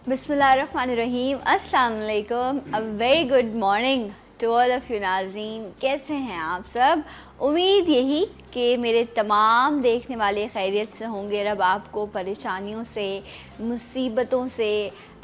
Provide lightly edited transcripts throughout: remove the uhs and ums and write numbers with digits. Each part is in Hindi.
बिस्मिल्लाहिर्रहमानिर्रहीम, अस्सलाम वालेकुम, a very good morning to all of you नाज़रीन। कैसे हैं आप सब? उम्मीद यही कि मेरे तमाम देखने वाले खैरियत से होंगे। रब आपको परेशानियों से, मुसीबतों से,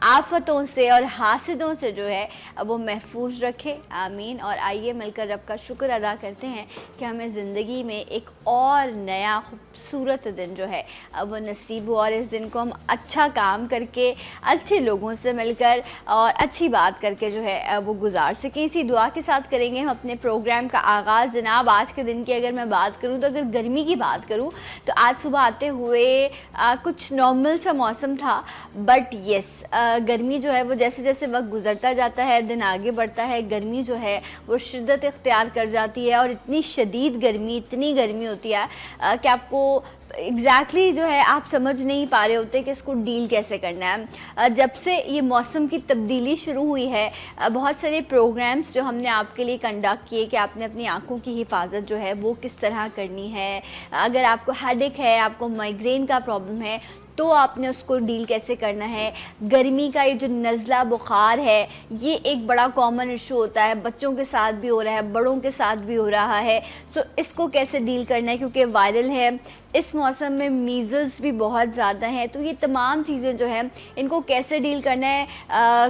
आफतों से और हासिदों से जो है वो महफूज रखे, आमीन। और आइए मिलकर रब का शुक्र अदा करते हैं कि हमें ज़िंदगी में एक और नया खूबसूरत दिन जो है वो नसीब हो, और इस दिन को हम अच्छा काम करके, अच्छे लोगों से मिलकर और अच्छी बात करके जो है वो गुजार सकें। इसी दुआ के साथ करेंगे हम अपने प्रोग्राम का आगाज़। जनाब, आज के दिन की अगर मैं बात करूँ तो अगर गर्मी की बात करूँ तो आज सुबह आते हुए कुछ नॉर्मल सा मौसम था, बट येस गर्मी जो है वो जैसे जैसे वक्त गुजरता जाता है, दिन आगे बढ़ता है, गर्मी जो है वो शिद्दत इख्तियार कर जाती है। और इतनी शदीद गर्मी, इतनी गर्मी होती है कि आपको एग्जैक्टली जो है आप समझ नहीं पा रहे होते कि इसको डील कैसे करना है। जब से ये मौसम की तब्दीली शुरू हुई है, बहुत सारे प्रोग्राम्स जो हमने आपके लिए कंडक्ट किए कि आपने अपनी आंखों की हिफाजत जो है वो किस तरह करनी है। अगर आपको हेडेक है, आपको माइग्रेन का प्रॉब्लम है, तो आपने उसको डील कैसे करना है। गर्मी का ये जो नज़ला बुखार है, ये एक बड़ा कॉमन इशू होता है, बच्चों के साथ भी हो रहा है, बड़ों के साथ भी हो रहा है। सो इसको कैसे डील करना है, क्योंकि वायरल है, इस मौसम में मीज़ल्स भी बहुत ज़्यादा हैं। तो ये तमाम चीज़ें जो हैं इनको कैसे डील करना है,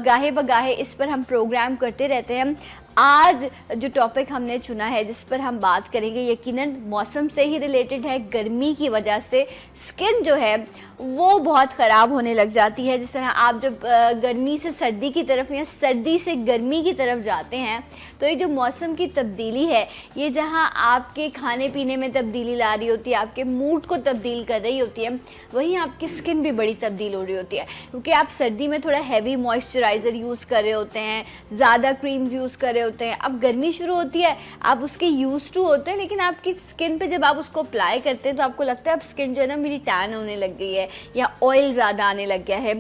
गाहे बगाहे इस पर हम प्रोग्राम करते रहते हैं। आज जो टॉपिक हमने चुना है, जिस पर हम बात करेंगे, यकीनन मौसम से ही रिलेटेड है। गर्मी की वजह से स्किन जो है वो बहुत ख़राब होने लग जाती है। जिस तरह आप जब गर्मी से सर्दी की तरफ या सर्दी से गर्मी की तरफ जाते हैं, तो ये जो मौसम की तब्दीली है, ये जहाँ आपके खाने पीने में तब्दीली ला रही होती है, आपके मूड को तब्दील कर रही होती है, वहीं आपकी स्किन भी बड़ी तब्दील हो रही होती है। क्योंकि आप सर्दी में थोड़ा हैवी मॉइस्चराइज़र यूज़ कर रहे होते हैं, ज़्यादा क्रीम्स यूज़ कर रहे होते हैं। अब गर्मी शुरू होती है, आप उसके यूज़ टू होते हैं, लेकिन आपकी स्किन पे जब आप उसको अप्लाई करते हैं तो आपको लगता है अब स्किन जो है ना मेरी टैन होने लग गई है या ऑयल ज़्यादा आने लग गया है।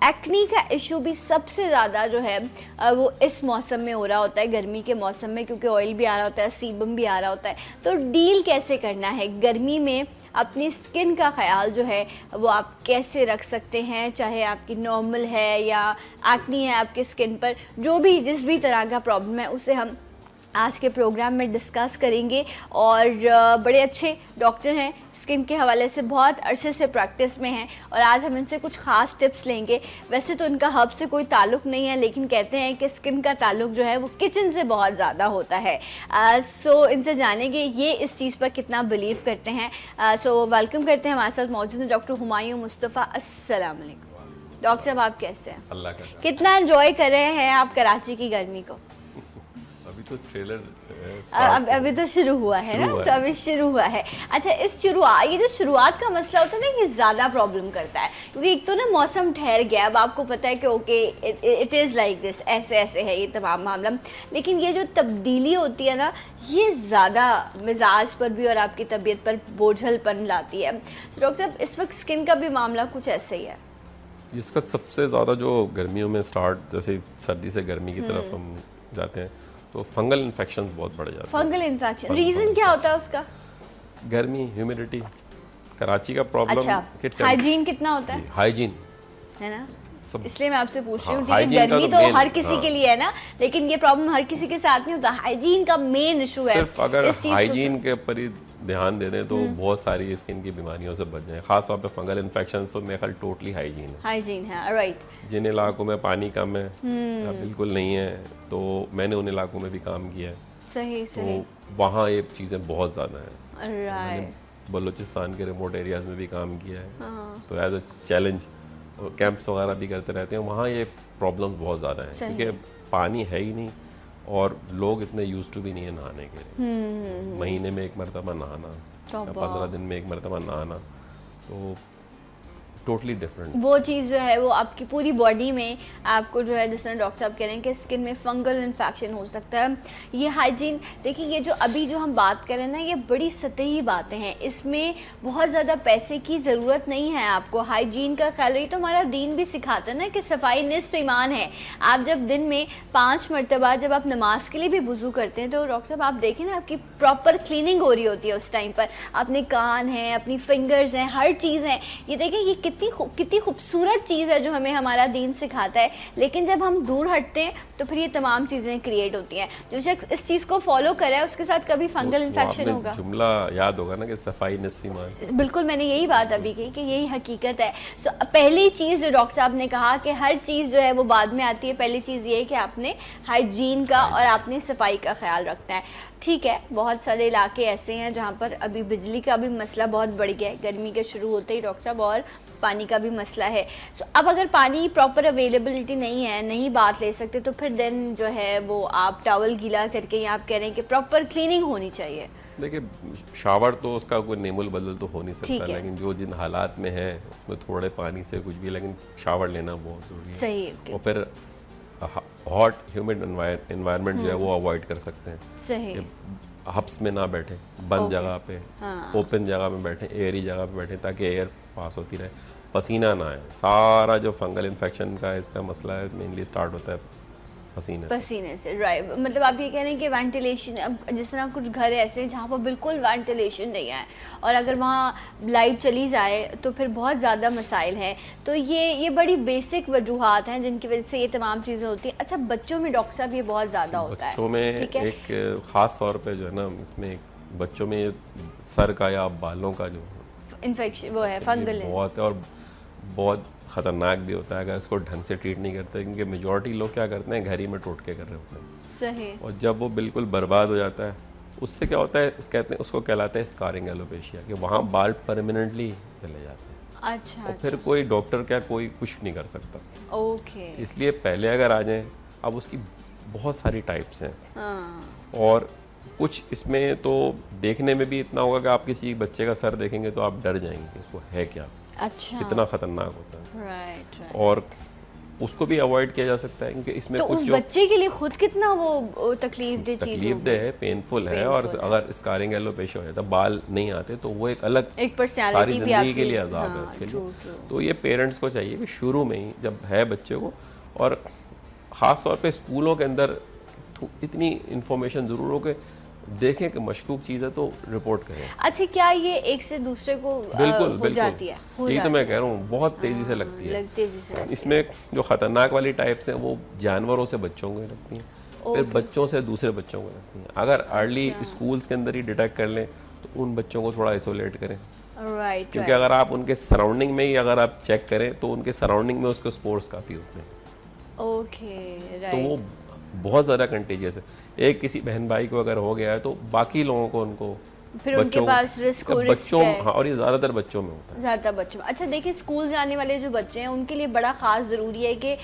एक्नी का इशू भी सबसे ज़्यादा जो है वो इस मौसम में हो रहा होता है, गर्मी के मौसम में, क्योंकि ऑयल भी आ रहा होता है, सीबम भी आ रहा होता है। तो डील कैसे करना है गर्मी में, अपनी स्किन का ख्याल जो है वो आप कैसे रख सकते हैं, चाहे आपकी नॉर्मल है या एक्नी है आपकी स्किन पर, जो भी जिस भी तरह का प्रॉब्लम है उसे हम आज के प्रोग्राम में डिस्कस करेंगे। और बड़े अच्छे डॉक्टर हैं, स्किन के हवाले से बहुत अरसे से प्रैक्टिस में हैं, और आज हम इनसे कुछ ख़ास टिप्स लेंगे। वैसे तो इनका हब से कोई ताल्लुक़ नहीं है, लेकिन कहते हैं कि स्किन का ताल्लुक़ जो है वो किचन से बहुत ज़्यादा होता है। सो इनसे जानेंगे ये इस चीज़ पर कितना बिलीव करते हैं। सो वेलकम करते हैं, हमारे साथ मौजूद हैं डॉक्टर हुमायूं मुस्तफ़ा। अस्सलाम वालेकुम डॉक्टर साहब, आप कैसे हैं? अल्लाह का कितना एंजॉय कर रहे हैं आप कराची की गर्मी को? अभी तो ट्रेलर अभी तो शुरू हुआ है ना, तो अभी शुरू हुआ है। अच्छा, ये जो शुरुआत का मसला होता है ना, ये ज़्यादा प्रॉब्लम करता है, क्योंकि एक तो ना मौसम ठहर गया, अब आपको पता है कि okay it is like this, ऐसे ऐसे है ये तमाम मामला। लेकिन ये जो तब्दीली होती है ना, ये ज़्यादा मिजाज पर भी और आपकी तबीयत पर बोझलपन लाती है। तो डॉक्टर साहब, इस वक्त स्किन का भी मामला कुछ ऐसे ही है? इसका सबसे ज़्यादा जो गर्मियों में स्टार्ट, जैसे सर्दी से गर्मी की तरफ हम जाते हैं, तो फंगल इन्फेक्शन बहुत बढ़ जाते हैं। फंगल इन्फेक्शन, रीज़न क्या होता है उसका? गर्मी, ह्यूमिडिटी, कराची का प्रॉब्लम। अच्छा, हाइजीन कितना होता है? हाइजीन है ना, इसलिए मैं आपसे पूछ रही हूँ। गर्मी तो हर किसी के लिए है ना, लेकिन ये प्रॉब्लम हर किसी के साथ नहीं होता। हाइजीन का मेन इशू है। सिर्फ अगर हाइजीन के ऊपर ही ध्यान दे दें तो बहुत सारी स्किन की बीमारियों से बच जाए। खास तौर पे फंगल इन्फेक्शन तो मेरे ख्याल टोटली हाइजीन है। राइट। जिन इलाकों में पानी कम है या बिल्कुल नहीं है, तो मैंने उन इलाकों में भी काम किया है। सही। तो वहाँ ये चीज़ें बहुत ज़्यादा हैं। राइट। बलूचिस्तान के रिमोट एरियाज़ में भी काम किया है, तो एज अ चैलेंज कैंप्स वगैरह भी करते रहते हैं। वहाँ ये प्रॉब्लम्स बहुत ज़्यादा हैं, क्योंकि पानी है ही नहीं और लोग इतने यूज टू भी नहीं है नहाने के लिए। महीने में एक मरतबा नहाना, 15 दिन में एक मरतबा नहाना, तो टोटली डिफरेंट। वो चीज़ जो है वो आपकी पूरी बॉडी में आपको जो है, जिस तरह डॉक्टर साहब कह रहे हैं कि स्किन में फंगल इन्फेक्शन हो सकता है। ये हाइजीन, देखिए ये जो अभी जो हम बात करें ना, ये बड़ी सतही बातें हैं, इसमें बहुत ज़्यादा पैसे की ज़रूरत नहीं है आपको। हाइजीन का ख्याल, रही तो हमारा दीन भी सिखाता है ना कि सफाई निस्फ ईमान है। आप जब दिन में 5 मरतबा जब आप नमाज के लिए भी वज़ू करते हैं, तो डॉक्टर साहब आप देखें ना, आपकी प्रॉपर क्लीनिंग हो रही होती है उस टाइम पर। अपने कान हैं, अपनी फिंगर्स हैं, हर चीज़ है। ये देखें ये कितनी खूबसूरत चीज़ है जो हमें हमारा दीन सिखाता है, लेकिन जब हम दूर हटते हैं तो फिर ये तमाम चीज़ें क्रिएट होती हैं। जो शख्स इस चीज़ को फॉलो करे उसके साथ कभी फंगल इन्फेक्शन होगा। जुमला याद होगा ना कि सफाई नस्सी ईमान। बिल्कुल, मैंने यही बात अभी कही कि यही हकीकत है। पहली चीज़ जो डॉक्टर साहब ने कहा कि हर चीज़ जो है वो बाद में आती है, पहली चीज़ ये है कि आपने हाइजीन का और आपने सफाई का ख्याल रखना है। ठीक है, बहुत सारे इलाके ऐसे हैं जहाँ पर अभी बिजली का भी मसला बहुत बढ़ गया है, गर्मी के शुरू होते ही डॉक्टर साहब, और पानी का भी मसला है। अब अगर पानी प्रॉपर अवेलेबिलिटी नहीं है, नहीं बात ले सकते, तो फिर देन जो है वो आप टॉवल गीला करके, या आप कह रहे हैं कि प्रॉपर क्लीनिंग होनी चाहिए। देखिए, शावर तो उसका कोई नेमुल बदल तो हो नहीं सकता, लेकिन जो जिन हालात में है उसमें थोड़े पानी से कुछ भी, लेकिन शावर लेना बहुत ज़रूरी है। सही है। और फिर हॉट ह्यूमिड एनवायरनमेंट जो है वो अवॉइड कर सकते हैं। सही। हब्स में ना बैठे, बंद जगह पे, ओपन जगह में बैठे, एयरी जगह पे बैठे, ताकि एयर पास होती रहे, पसीना ना आए। सारा जो फंगल इन्फेक्शन का इसका मसला है मेनली स्टार्ट होता है पसीने से। राइट, मतलब आप ये कह रहे हैं कि वेंटिलेशन, अब जिस तरह कुछ घर ऐसे हैं जहाँ पर बिल्कुल वेंटिलेशन नहीं है, और अगर वहाँ लाइट चली जाए तो फिर बहुत ज़्यादा मसाइल हैं। तो ये बड़ी बेसिक वजूहात हैं जिनकी वजह से ये तमाम चीज़ें होती हैं। अच्छा, बच्चों में डॉक्टर साहब ये बहुत ज़्यादा होता है। बच्चों में एक ख़ास तौर पर जो है ना, इसमें बच्चों में सर का या बालों का जो इन्फेक्शन वो है, फंगल बहुत है, और बहुत ख़तरनाक भी होता है अगर इसको ढंग से ट्रीट नहीं करते, क्योंकि मेजॉरिटी लोग क्या करते हैं, घर ही में टोटके कर रहे होते हैं। सही। और जब वो बिल्कुल बर्बाद हो जाता है, उससे क्या होता है, कहते हैं उसको कहलाता है स्कारिंग एलोपेशिया, कि वहाँ बाल परमानेंटली चले जाते हैं। अच्छा। और फिर कोई डॉक्टर क्या कोई कुछ नहीं कर सकता। ओके। इसलिए पहले अगर आ जाए, अब उसकी बहुत सारी टाइप्स हैं, और कुछ इसमें तो देखने में भी इतना होगा कि आप किसी बच्चे का सर देखेंगे तो आप डर जाएंगे, इसको है क्या। अच्छा। इतना खतरनाक होता है। राइट। और उसको भी अवॉइड किया जा सकता है, क्योंकि इसमें तो कुछ उस जो बच्चे के लिए खुद कितना वो तकलीफदेह चीज है, पेनफुल है, और अगर स्कारिंग एलोपेशिया हो जाता है, बाल नहीं आते, तो वो एक अलग सारी जिंदगी के लिए अजाब है उसके लिए। तो ये पेरेंट्स को चाहिए कि शुरू में ही जब है बच्चे को, और ख़ास तौर पे स्कूलों के अंदर इतनी इन्फॉर्मेशन ज़रूर हो कि देखें कि मशकूक चीज़ है तो रिपोर्ट करें। अच्छा, क्या ये एक से दूसरे को बिल्कुल जाती है? यही तो मैं कह रहा हूँ, बहुत तेज़ी से लगती है। इसमें जो ख़तरनाक वाली टाइप्स हैं वो जानवरों से बच्चों को लगती हैं, फिर बच्चों से दूसरे बच्चों को लगती हैं। अगर अर्ली स्कूल्स के अंदर ही डिटेक्ट कर लें तो उन बच्चों को थोड़ा आइसोलेट करें। क्योंकि अगर आप उनके सराउंडिंग में ही अगर आप चेक करें तो उनके सराउंडिंग में उसके स्पोर्स काफ़ी होते हैं। ओके, तो वो बहुत ज़्यादा कंटेजियस है। एक किसी बहन भाई को अगर हो गया है तो बाकी लोगों को उनको फिर उनके पास रिस्क है। हाँ, और ये ज़्यादातर बच्चों में होता है। ज़्यादातर बच्चों में। अच्छा, देखिए, स्कूल जाने वाले जो बच्चे हैं उनके लिए बड़ा ख़ास ज़रूरी है कि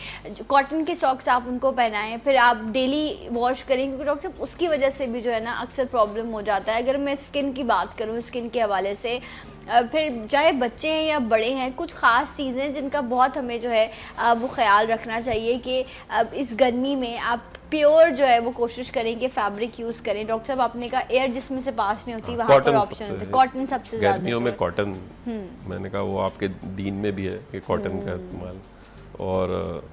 कॉटन के सॉक्स आप उनको पहनाएं, फिर आप डेली वॉश करें, क्योंकि डॉक्टर साहब उसकी वजह से भी जो है ना अक्सर प्रॉब्लम हो जाता है। अगर मैं स्किन की बात करूँ, स्किन के हवाले से, फिर चाहे बच्चे हैं या बड़े हैं, कुछ ख़ास चीज़ें जिनका बहुत हमें जो है वो ख्याल रखना चाहिए कि इस गर्मी में आप प्योर जो है वो कोशिश करें कि फैब्रिक यूज़ करें। डॉक्टर साहब, आपने कहा एयर जिसमें से पास नहीं होती वहाँ पर ऑप्शन होता है, कॉटन सबसे ज़्यादा। गर्मियों में कॉटन, मैंने कहा वो आपके दीन में भी है कि कॉटन का इस्तेमाल, और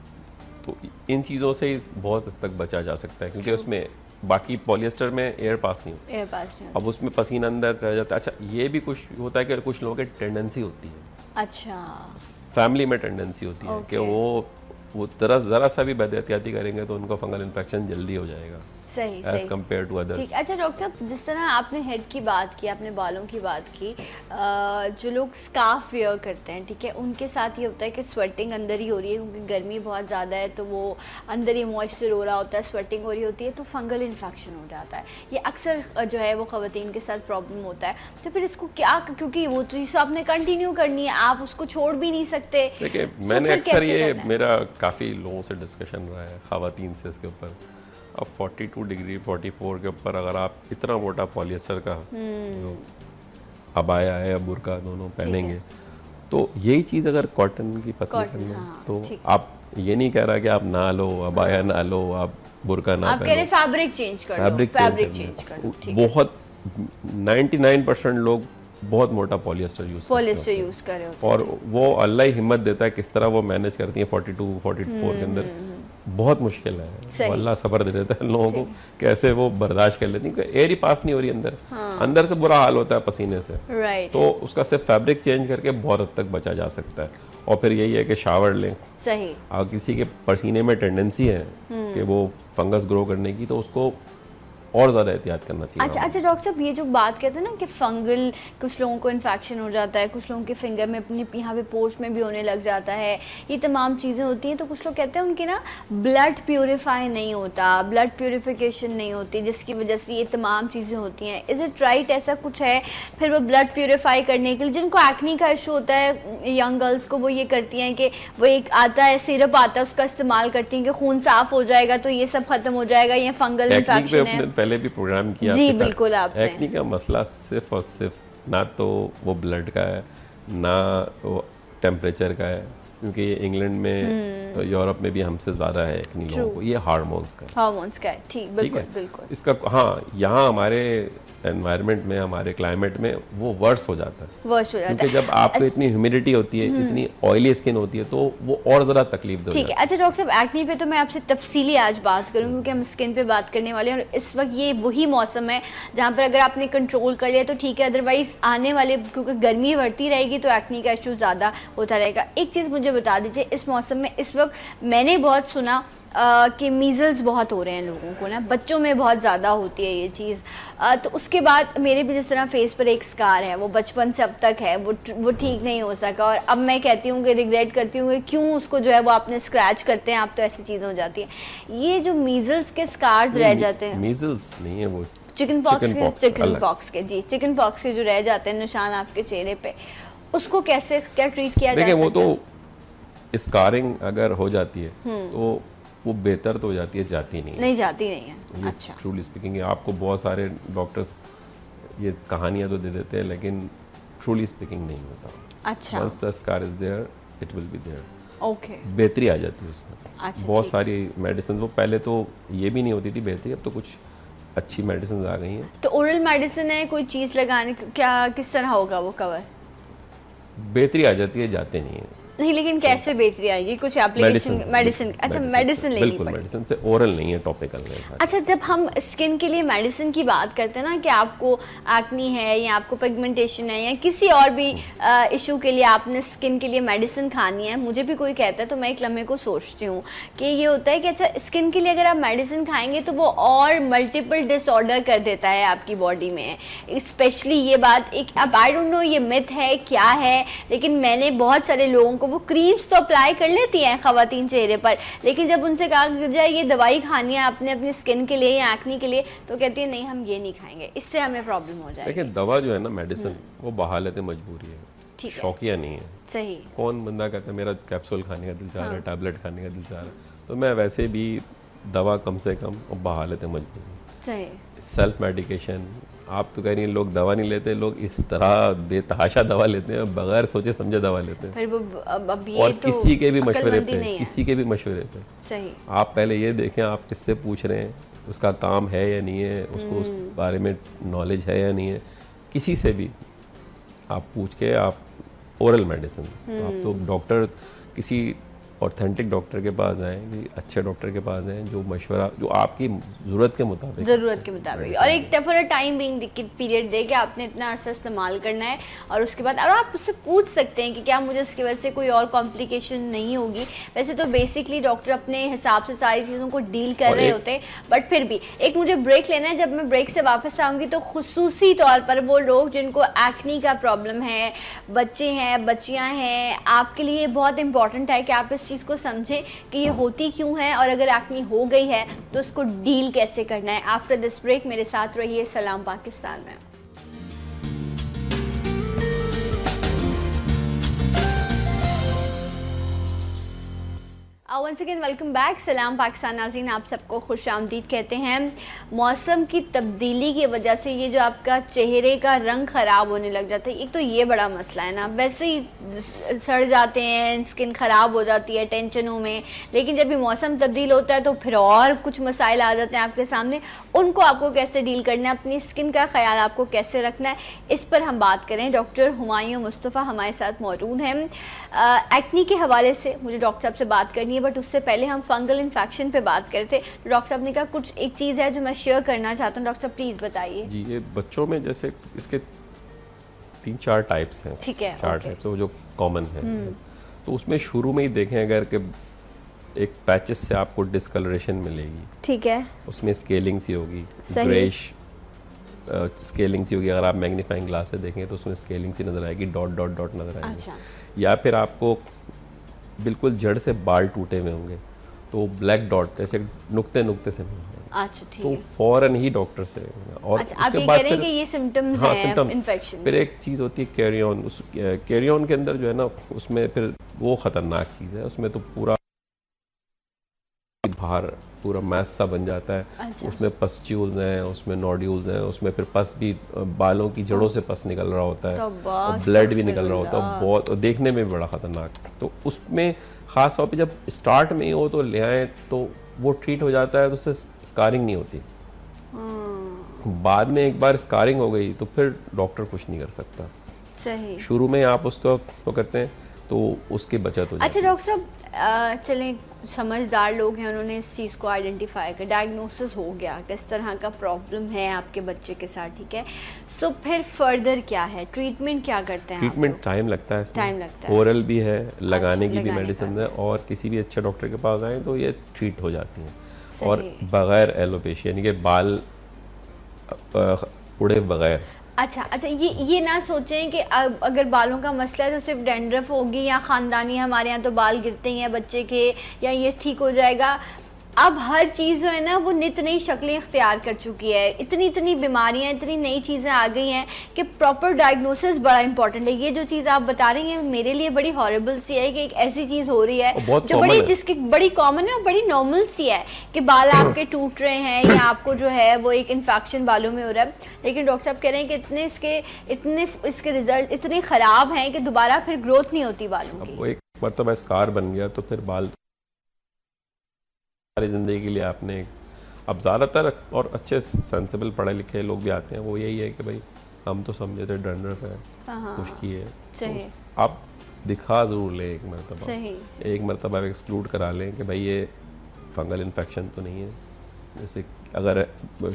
तो इन चीज़ों से ही बहुत हद तक बचा जा सकता है, क्योंकि उसमें बाकी पॉलिएस्टर में एयर पास नहीं होती, अब उसमें पसीना अंदर रह जाता है। अच्छा, ये भी कुछ होता है कि कुछ लोगों की टेंडेंसी होती है, अच्छा, फैमिली में टेंडेंसी होती है कि वो ज़रा सा भी बदएहतियाती करेंगे तो उनको फंगल इन्फेक्शन जल्दी हो जाएगा। सही एज कम्पेयर टू अदर्स। ठीक। अच्छा डॉक्टर साहब, जिस तरह आपने हेड की बात की, आपने बालों की बात की, जो लोग स्कार्फ वेयर करते हैं, ठीक है, उनके साथ ये होता है कि स्वेटिंग अंदर ही हो रही है, क्योंकि गर्मी बहुत ज़्यादा है, तो वो अंदर ही मॉइस्चर हो रहा होता है, स्वेटिंग हो रही होती है, तो फंगल इन्फेक्शन हो जाता है। ये अक्सर जो है वो ख़वातीन के साथ प्रॉब्लम होता है। तो फिर इसको क्या, क्योंकि वो चीज़ आपने कंटिन्यू करनी है, आप उसको छोड़ भी नहीं सकते। देखिए, मैंने अक्सर ये मेरा काफ़ी लोगों से डिस्कशन रहा है ख़वातीन से इसके ऊपर। अब 42 डिग्री 44 के ऊपर अगर आप इतना मोटा पॉलिएस्टर का अबाया है या बुर्का दोनों पहनेंगे, तो यही चीज़ अगर कॉटन की पतली करनी है, तो आप ये नहीं कह रहा कि आप ना लो, अबाया ना लो, आप बुर्का ना पहनो, फैब्रिक चेंज कर लो। बहुत 99% लोग बहुत मोटा पॉलिएस्टर यूज़ कर रहे होते हैं, और वो अल्लाह ही हिम्मत देता है किस तरह वो मैनेज करती हैं 42 44 के अंदर बहुत मुश्किल है। अल्लाह सब्र दे देता है लोगों को, कैसे वो बर्दाश्त कर लेती है। एयर ही पास नहीं हो रही अंदर, अंदर से बुरा हाल होता है पसीने से। तो उसका सिर्फ फैब्रिक चेंज करके बहुत हद तक बचा जा सकता है। और फिर यही है कि शावर लें। सही। अगर किसी के पसीने में टेंडेंसी है कि वो फंगस ग्रो करने की, तो उसको और ज़्यादा एहतियात करना चाहिए। अच्छा डॉक्टर साहब, ये जो बात कहते हैं ना कि फंगल, कुछ लोगों को इन्फेक्शन हो जाता है, कुछ लोगों के फिंगर में, अपने यहाँ पे पोर्स में भी होने लग जाता है, ये तमाम चीज़ें होती हैं। तो कुछ लोग कहते हैं उनके ना ब्लड प्योरीफाई नहीं होता, ब्लड प्योरीफिकेशन नहीं होती, जिसकी वजह से ये तमाम चीज़ें होती हैं। इज़ इट राइट, ऐसा कुछ है? फिर वो ब्लड प्योरीफाई करने के लिए, जिनको एक्नी का इशू होता है यंग गर्ल्स को, वो ये करती हैं कि वो एक आता है सिरप आता है, उसका इस्तेमाल करती हैं कि खून साफ हो जाएगा तो ये सब खत्म हो जाएगा, ये फंगल इन्फेक्शन है। पहले भी प्रोग्राम किया जी बिल्कुल। आपने एक्नी का मसला सिर्फ और सिर्फ ना तो वो ब्लड का है, ना वो टेम्परेचर का है, क्योंकि ये इंग्लैंड में तो यूरोप में भी हमसे ज़्यादा है एक्नी लोगों को। ये हार्मोन्स का है। ठीक, बिल्कुल बिल्कुल। इसका हाँ, यहाँ हमारे एनवायरनमेंट में, हमारे क्लाइमेट में वो वर्स हो जाता है। क्योंकि जब आपको इतनी ह्यूमिडिटी होती है, इतनी ऑयली स्किन होती है, तो वो और ज़्यादा तकलीफ दे। ठीक है। अच्छा डॉक्टर साहब, एक्नी पे तो मैं आपसे तफसीली आज बात करूँ, क्योंकि हम स्किन पे बात करने वाले हैं, और इस वक्त ये वही मौसम है जहाँ पर अगर आपने कंट्रोल कर लिया तो ठीक है, अदरवाइज आने वाले, क्योंकि गर्मी बढ़ती रहेगी तो एक्नी का इशू ज़्यादा होता रहेगा। एक चीज़ मुझे बता दीजिए, इस मौसम में इस वक्त मैंने बहुत सुना कि मीज़ल्स बहुत हो रहे हैं लोगों को ना, बच्चों में बहुत ज़्यादा होती है ये चीज़। तो उसके बाद मेरे भी जिस तरह फेस पर एक स्कार है, वो बचपन से अब तक है, वो ठीक नहीं हो सका, और अब मैं कहती हूँ कि रिग्रेट करती हूँ कि क्यों उसको जो है वो आपने स्क्रैच करते हैं आप, तो ऐसी चीज़ें हो जाती है। ये जो मीज़ल्स के स्कार्स रह जाते हैं, मीज़ल्स नहीं है वो, चिकन पॉक्स के जी, चिकन पॉक्स के जो रह जाते हैं निशान आपके चेहरे पे, उसको कैसे क्या ट्रीट किया जाए? देखिए, वो तो स्कारिंग अगर हो जाती है तो वो बेहतर तो हो जाती है, जाती नहीं है। अच्छा, ट्रूली स्पीकिंग, आपको बहुत सारे डॉक्टर्स ये कहानियां तो दे देते हैं, लेकिन ट्रूली स्पीकिंग नहीं होता। अच्छा, once the scar is there it will be there. Okay, बेहतरी आ जाती है उसमें। अच्छा, बहुत सारी मेडिसिन, वो पहले तो ये भी नहीं होती थी बेहतरी, अब तो कुछ अच्छी मेडिसिन आ गई हैं। तो ओरल मेडिसिन है, कोई चीज़ लगाने, क्या किस तरह होगा वो कवर? बेहतरी आ जाती है, जाते नहीं है। नहीं, लेकिन कैसे बेहतरी आएगी? कुछ एप्लीकेशन मेडिसिन? अच्छा, मेडिसिन लेनी पड़ेगी। मेडिसिन से, ओरल नहीं है, टॉपिकल है। अच्छा, जब हम स्किन के लिए मेडिसिन की बात करते हैं ना, कि आपको एक्नी है या आपको पिगमेंटेशन है या किसी और भी इशू के लिए आपने स्किन के लिए मेडिसिन खानी है, मुझे भी कोई कहता है तो मैं एक लम्हे को सोचती हूँ कि ये होता है कि अच्छा, स्किन के लिए अगर आप मेडिसिन खाएंगे तो वो और मल्टीपल डिसऑर्डर कर देता है आपकी बॉडी में। स्पेशली ये बात एक, अब आई डोंट नो ये मिथ है क्या है, लेकिन मैंने बहुत सारे लोगों को, वो क्रीम्स तो अप्लाई कर लेती हैं ख़वातीन चेहरे पर, लेकिन जब उनसे कहा जाए ये दवाई खानी है आपने अपनी स्किन के लिए या एक्नी के लिए, तो कहती है नहीं, हम ये नहीं खाएंगे, इससे हमें प्रॉब्लम हो जाएगी। देखिए, दवा जो है ना, मेडिसिन, वो बहालत मजबूरी है, शौकिया नहीं है। सही। कौन बंदा कहता है मेरा कैप्सूल खाने का दिल चाह रहा है, टैबलेट खाने का दिल चाह रहा है, तो मैं वैसे भी दवा कम से कम, और बहालत मजबूरी। सही। सेल्फ मेडिकेशन, आप तो कह रही हैं लोग दवा नहीं लेते, लोग इस तरह बेतहाशा दवा लेते हैं, बगैर सोचे समझे दवा लेते हैं। फिर वो अब ये और तो किसी के भी मशवरे पे, सही। आप पहले ये देखें आप किससे पूछ रहे हैं, उसका काम है या नहीं है, उसको उस बारे में नॉलेज है या नहीं है। किसी से भी आप पूछ के, आप ओरल मेडिसिन, आप तो डॉक्टर, किसी ऑथेंटिक डॉक्टर के पास आएँ, अच्छे डॉक्टर के पास आएँ, जो मशवरा, जो आपकी ज़रूरत के मुताबिक और एक for a time being period दे के आपने इतना अर्सा इस्तेमाल करना है, और उसके बाद और आप उससे पूछ सकते हैं कि क्या मुझे इसकी वजह से कोई और कॉम्प्लिकेशन नहीं होगी। वैसे तो बेसिकली डॉक्टर अपने हिसाब से सारी चीज़ों को डील कर रहे होते हैं, बट फिर भी एक मुझे ब्रेक लेना है। जब मैं ब्रेक से वापस आऊँगी तो खुसूसी तौर पर वो लोग जिनको एक्नी का प्रॉब्लम है, बच्चे हैं, बच्चियाँ हैं, आपके लिए बहुत इंपॉर्टेंट है कि आप इस चीज़ को समझें कि ये होती क्यों है, और अगर एक्नी हो गई है तो उसको डील कैसे करना है। आफ्टर दिस ब्रेक मेरे साथ रहिए सलाम पाकिस्तान में। वंस अगेन वेलकम बैक, सलाम पाकिस्तान नाज़रीन, आप सबको खुश आमदीद कहते हैं। मौसम की तब्दीली की वजह से ये जो आपका चेहरे का रंग ख़राब होने लग जाता है, एक तो ये बड़ा मसला है ना, वैसे ही सड़ जाते हैं, स्किन ख़राब हो जाती है टेंशनों में, लेकिन जब भी मौसम तब्दील होता है तो फिर और कुछ मसाइल आ जाते हैं आपके सामने। उनको आपको कैसे डील करना है, अपनी स्किन का ख्याल आपको कैसे रखना है, इस पर हम बात करें। डॉक्टर हुमायूं मुस्तफ़ा हमारे साथ मौजूद हैं। एक्नी के हवाले से मुझे डॉक्टर साहब से बात करनी है। है, बट उससे पहले हम फंगल इन्फेक्शन पे बात कर रहे थे। तो डॉक्टर साहब ने कहा कुछ एक चीज़ है जो मैं शेयर करना चाहता हूँ, डॉक्टर साहब प्लीज़ बताइए। जी, ये बच्चों में जैसे इसके 3-4 टाइप्स हैं। ठीक है, 4 टाइप्स तो जो कॉमन है। तो उसमें शुरू में ही देखें अगर कि एक पैचेस से आपको डिस्कलरेशन मिलेगी, ठीक है, उसमें स्केलिंग सी होगी, ग्रेश स्केलिंग सी होगी। अगर आप मैग्नीफाइंग ग्लास से देखें तो उसमें स्केलिंग सी नज़र आएगी, डॉट डॉट डॉट नज़र आएगी। अच्छा। या फिर आपको बिल्कुल जड़ से बाल टूटे हुए होंगे तो ब्लैक डॉट जैसे नुक्ते नुक्ते से नहीं होंगे। अच्छा, ठीक तो है। फौरन ही डॉक्टर से। और अच्छा, आप उसके ये बाद कह रहे हैं फिर कि ये सिम्टम्स हाँ, हैं सिम्टम। इन्फेक्शन। फिर एक चीज़ होती है कैरी ऑन। उस कैरी ऑन के अंदर जो है ना, उसमें फिर वो ख़तरनाक चीज़ है। उसमें तो पूरा बाहर पूरा मैस सा बन जाता है। अच्छा। उसमें पस्ट्यूल्स हैं, उसमें नोड्यूल्स हैं, उसमें फिर पस भी बालों की जड़ों से पस निकल रहा होता है और ब्लड भी निकल रहा होता है, बहुत, और देखने में भी बड़ा ख़तरनाक। तो उसमें ख़ास तौर पे जब स्टार्ट में ही हो तो ले आएँ तो वो ट्रीट हो जाता है, तो उससे स्कारिंग नहीं होती। बाद में एक बार स्कारिंग हो गई तो फिर डॉक्टर कुछ नहीं कर सकता। सही। शुरू में आप उसको वो करते हैं तो उसकी बचत हो जाती है। अच्छा डॉक्टर साहब, चलें समझदार लोग हैं, उन्होंने इस चीज़ को आइडेंटिफाई कर, डायग्नोसिस हो गया किस तरह का प्रॉब्लम है आपके बच्चे के साथ, ठीक है। सो फिर फर्दर क्या है, ट्रीटमेंट क्या करते हैं? ट्रीटमेंट टाइम लगता है, टाइम लगता है। ओरल भी है, लगाने की भी मेडिसिन है, और किसी भी अच्छे डॉक्टर के पास आए तो ये ट्रीट हो जाती हैं। और बगैर एलोपेशिया यानी कि बाल उड़े बगैर। अच्छा अच्छा, ये ना सोचें कि अगर बालों का मसला है तो सिर्फ डैंड्रफ होगी या ख़ानदानी, हमारे यहाँ तो बाल गिरते ही हैं बच्चे के, या ये ठीक हो जाएगा। अब हर चीज़ जो है ना वो नित नई शक्लें इख्तियार कर चुकी है, इतनी इतनी बीमारियाँ, इतनी नई चीज़ें आ गई हैं कि प्रॉपर डायग्नोसिस बड़ा इंपॉर्टेंट है। ये जो चीज़ आप बता रही हैं मेरे लिए बड़ी हॉरिबल सी है कि एक ऐसी चीज़ हो रही है जो बड़ी, जिसकी बड़ी कॉमन है और बड़ी नॉर्मल सी है कि बाल आपके टूट रहे हैं या आपको जो है वो एक इन्फेक्शन बालों में हो रहा है। लेकिन डॉक्टर साहब कह रहे हैं कि इतने इसके रिजल्ट इतने ख़राब हैं कि दोबारा फिर ग्रोथ नहीं होती बालों की। वो एक मरतबा स्कार बन गया तो फिर बाल सारी ज़िंदगी के लिए आपने। अब ज़्यादातर और अच्छे सेंसिबल पढ़े लिखे लोग भी आते हैं, वो यही है कि भाई हम तो समझे थे डैंड्रफ है, खुश्की है, तो आप दिखा ज़रूर लें एक मरतबा। एक मरतबा एक्सक्लूड करा लें कि भाई ये फंगल इन्फेक्शन तो नहीं है। जैसे अगर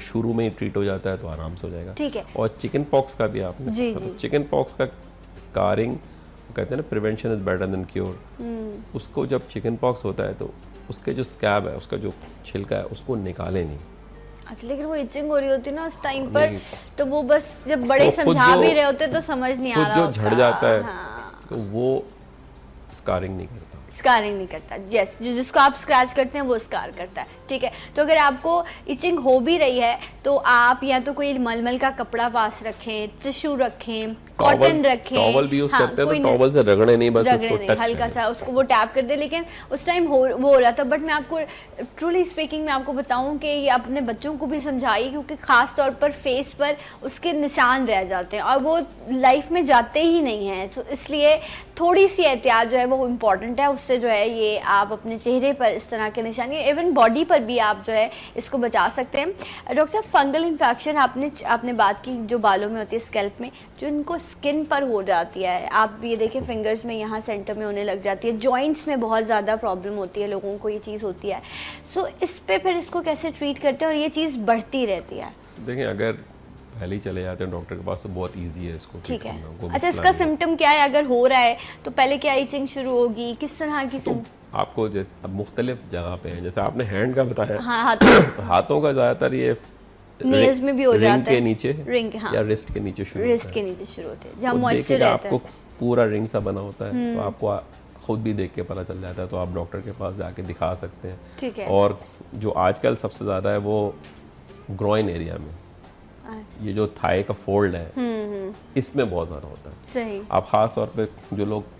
शुरू में ही ट्रीट हो जाता है तो आराम से हो जाएगा। ठीक है। और चिकन पॉक्स का भी आपने, चिकन पॉक्स का स्कारिंग कहते हैं ना, prevention is better than cure. उसको जब चिकन पॉक्स होता है तो उसके जो स्कैब है, उसका जो छिलका है, उसको निकाले नहीं। अच्छा, लेकिन वो इचिंग हो रही होती है ना उस टाइम पर, तो वो बस जब बड़े तो समझा भी रहे होते तो समझ नहीं आ रहा जो झड़ जाता है। हाँ। तो वो स्कारिंग नहीं करता, स्कारिंग नहीं करता। यस, जिसको आप स्क्रैच करते हैं वो स्कार करता है। ठीक है, तो अगर आपको इचिंग हो भी रही है तो आप या तो कोई मलमल का कपड़ा पास रखें, टिश्यू रखें, कॉटन रखें, टॉवल भी यूज करते हैं तो टॉवल से रगड़े नहीं, बस उसको टच हल्का सा उसको वो टैप कर दे। लेकिन उस टाइम वो हो रहा था। बट मैं आपको ट्रूली स्पीकिंग मैं आपको बताऊं कि ये अपने बच्चों को भी समझाइए, क्योंकि ख़ास तौर पर फेस पर उसके निशान रह जाते हैं और वो लाइफ में जाते ही नहीं हैं। तो इसलिए थोड़ी सी एहतियात जो है वो इम्पॉर्टेंट है। उससे जो है ये आप अपने चेहरे पर इस तरह के निशान, इवन बॉडी पर भी आप जो है इसको बचा सकते हैं। डॉक्टर साहब, फंगल इन्फेक्शन आपने बात की जो बालों में होती है, स्कैल्प में, जो इनको स्किन पर हो जाती है, आप ये देखिए फिंगर्स में यहाँ सेंटर में होने लग जाती है, जॉइंट्स में बहुत ज़्यादा प्रॉब्लम होती है लोगों को, ये चीज़ होती है। सो इस पे फिर इसको कैसे ट्रीट करते हैं और ये चीज़ बढ़ती रहती है? देखिए, अगर पहले ही चले जाते हैं डॉक्टर के पास तो बहुत इजी है इसको। ठीक है। अच्छा, इसका सिम्टम क्या है? अगर हो रहा है तो पहले क्या इचिंग शुरू होगी, किस तरह की तो आपको जैसे मुख्तलिफ जगह पे है, जैसे आपने हैंड का बताया, हाँ, हाथों का ज़्यादातर ये नेल्स में भी हो जाता है, रिंग के नीचे, रिंग, हाँ, या रिस्ट के नीचे शुरू होते हैं जहाँ मॉइस्चर रहता है। आपको पूरा रिंग सा बना होता है, तो आपको खुद भी देख के पता चल जाता है, तो आप डॉक्टर के पास जाके दिखा सकते हैं। ठीक है। और जो आजकल सबसे ज़्यादा है वो ग्रोइन एरिया में, ये जो थाई का फोल्ड है, इसमें बहुत ज़्यादा होता है। सही। आप ख़ास तौर पे जो लोग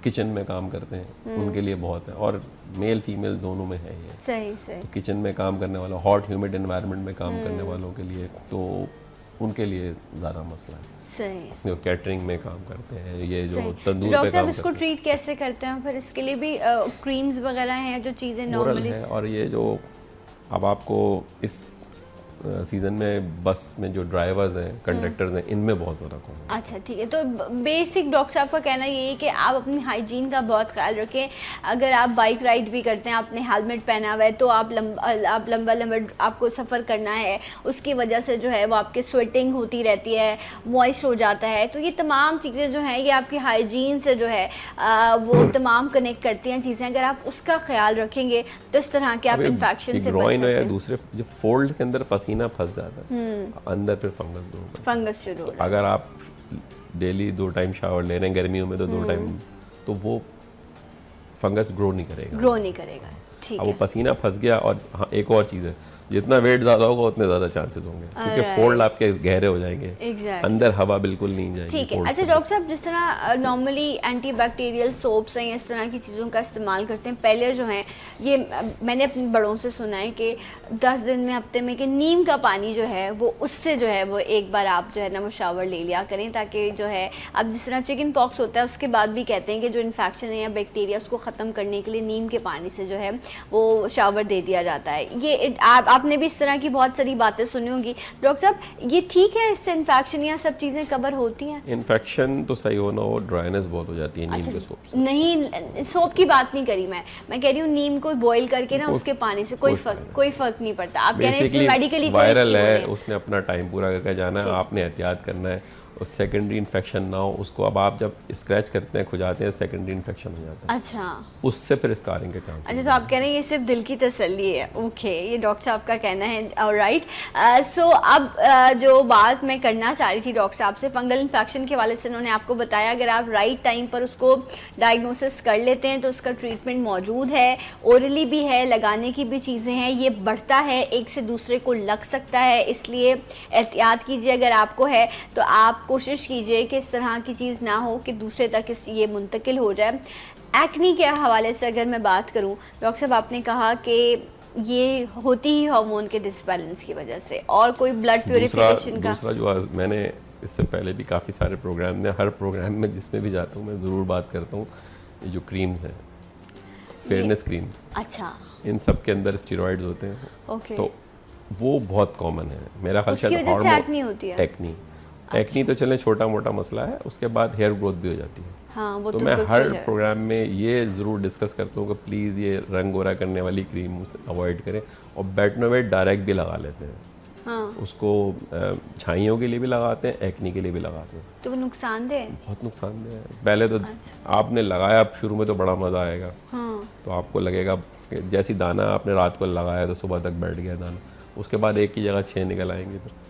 किचन में काम करते हैं उनके लिए बहुत है, और मेल फीमेल दोनों में है ये। सही सही। तो किचन में काम करने वाला, हॉट ह्यूमिड एनवायरनमेंट में काम करने वालों के लिए, तो उनके लिए ज़्यादा मसला है। सही। जो कैटरिंग में काम करते हैं, ये जो तंदूर पे काम करते हैं, इसको ट्रीट कैसे करते हैं? फिर इसके लिए भी क्रीम्स वगैरह हैं जो चीज़ें नॉर्मली है। और ये जो अब आपको इस सीज़न में बस में जो ड्राइवर्स हैं, कंडक्टर्स हैं, इनमें बहुत ज़्यादा कॉमन। अच्छा ठीक है, तो बेसिक डॉक्टर साहब का कहना ये है कि आप अपनी हाइजीन का बहुत ख्याल रखें। अगर आप बाइक राइड भी करते हैं, आपने हेलमेट पहना हुआ है, तो आप लंबा आपको सफ़र करना है, उसकी वजह से जो है वो आपकी स्वेटिंग होती रहती है, मॉइस्ट हो जाता है। तो ये तमाम चीज़ें जो हैं ये आपकी हाइजीन से जो है वो तमाम कनेक्ट करती हैं चीज़ें। अगर आप उसका ख्याल रखेंगे तो इस तरह के आप इन्फेक्शन से बच सकते हैं। दूसरे जो फोल्ड के अंदर पसीना फंस जाता है, अंदर फिर फंगस शुरू होगा। अगर आप डेली 2 टाइम शावर ले रहे हैं गर्मियों में, तो 2 टाइम, तो वो फंगस ग्रो नहीं करेगा। ठीक है। अब वो पसीना फंस गया। और हाँ, एक और चीज़ है, जितना वेट ज़्यादा होगा उतने ज़्यादा चांसेस होंगे, क्योंकि फोल्ड आपके गहरे हो जाएंगे। अंदर हवा बिल्कुल नहीं जाएगी। ठीक है। अच्छा डॉक्टर साहब, जिस तरह नॉर्मली एंटीबैक्टीरियल सोप्स हैं, इस तरह की चीज़ों का इस्तेमाल करते हैं, पहले जो हैं ये मैंने अपने बड़ों से सुना है कि 10 दिन में, हफ्ते में, कि नीम का पानी जो है वो उससे जो है वो एक बार आप जो है ना वो शावर ले लिया करें, ताकि जो है अब जिस तरह चिकन पॉक्स होता है उसके बाद भी कहते हैं कि जो इन्फेक्शन है या बैक्टीरिया उसको ख़त्म करने के लिए नीम के पानी से जो है वो शावर दे दिया जाता है। ये आपने भी इस तरह की बहुत सारी बातें सुनी होंगी। डॉक्टर साहब, ये ठीक है, इससे इन्फेक्शन या सब चीज़ें कवर होती हैं? इन्फेक्शन तो सही होना हो, ड्राइनेस बहुत हो जाती है नीम के सोप से। नहीं, सोप की बात नहीं करी मैं कह रही हूँ नीम को बॉईल करके ना उसके पानी से कोई फर्क नहीं पड़ता। आप कह रहे हैं इसमें मेडिकली वायरल है, उसने अपना टाइम पूरा करके जाना है, आपने एहतियात करना है और सेकेंडरी इन्फेक्शन ना हो उसको। अब आप जब स्क्रैच करते हैं, खुजाते हैं, सेकेंडरी इन्फेक्शन हो जाता है। अच्छा, उससे फिर स्कारिंग के चांस। अच्छा, तो आप कह रहे हैं ये सिर्फ दिल की तसल्ली है। ओके, ये डॉक्टर साहब का कहना है। ऑलराइट, सो अब जो बात मैं करना चाह रही थी डॉक्टर साहब से, फंगल इन्फेक्शन के हवाले से उन्होंने आपको बताया अगर आप राइट टाइम पर उसको डायग्नोसिस कर लेते हैं तो उसका ट्रीटमेंट मौजूद है, ओरली भी है, लगाने की भी चीज़ें हैं। ये बढ़ता है, एक से दूसरे को लग सकता है, इसलिए एहतियात कीजिए। अगर आपको है तो आप कोशिश कीजिए कि इस तरह की चीज़ ना हो कि दूसरे तक ये मुंतकिल हो जाए। एक्नी के हवाले से अगर मैं बात करूं, डॉक्टर साहब आपने कहा कि ये होती ही हार्मोन के डिसबैलेंस की वजह से, और कोई ब्लड प्यूरिफिकेशन का। दूसरा जो मैंने इससे पहले भी काफ़ी सारे प्रोग्राम में, हर प्रोग्राम में जिसमें भी जाता हूँ मैं ज़रूर बात करता हूँ, ये जो क्रीम्स हैं, फेयरनेस क्रीम्स, अच्छा, इन सब के अंदर स्टेरॉइड्स होते हैं। ओके, तो वो बहुत कॉमन है। मेरा ख्याल शायद हार्मोन एक्नी तो चले छोटा मोटा मसला है, उसके बाद हेयर ग्रोथ भी हो जाती है। हाँ, वो तो मैं हर प्रोग्राम में ये ज़रूर डिस्कस करता हूँ कि प्लीज़ ये रंग गोरा करने वाली क्रीम अवॉइड करें, और बेटनोवेट डायरेक्ट भी लगा लेते हैं। हाँ, उसको छाइयों के लिए भी लगाते हैं, एक्नी के लिए भी लगाते हैं। तो वो नुकसानदेह है? बहुत नुकसानदेह है। पहले तो आपने लगाया, शुरू में तो बड़ा मज़ा आएगा। हाँ, तो आपको लगेगा कि जैसी दाना आपने रात को लगाया तो सुबह तक बैठ गया दाना, उसके बाद एक की जगह 6 निकल आएंगे, फिर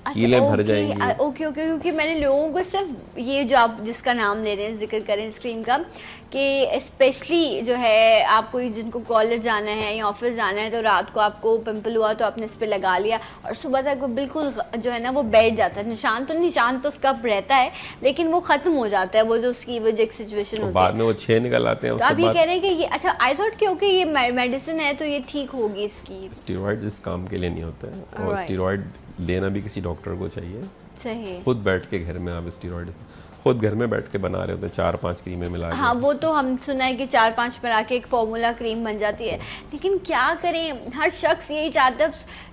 कीलें भर जाएंगी। ओके, क्योंकि मैंने लोगों को सिर्फ ये जो आप जिसका नाम ले रहे हैं, जिक्र करें इस क्रीम का, कि स्पेशली जो है आपको जिनको कॉलेज जाना है या ऑफिस जाना है तो रात को आपको पिंपल हुआ तो आपने इस पर लगा लिया और सुबह तक वो बिल्कुल जो है ना वो बैठ जाता है। निशान तो उसका रहता है लेकिन वो ख़त्म हो जाता है, वो जो उसकी वो जो एक सिचुएशन होती है, बाद में वो 6 निकल आते हैं। तो आप ये कह रहे हैं कि ये, अच्छा, आई थॉट कि ओके ये मेडिसिन है तो ये ठीक होगी इसकी। स्टेरॉइड इस काम के लिए नहीं होता है, और स्टेरॉइड लेना भी किसी डॉक्टर को चाहिए। सही, खुद बैठ के घर में आप स्टेरॉइड खुद घर में बैठ के बना रहे होते हैं, 4-5 क्रीमें मिला के। हाँ, वो तो हम सुना है कि 4-5 मिला के एक फॉर्मूला क्रीम बन जाती है, लेकिन क्या करें, हर शख्स यही चाहता है।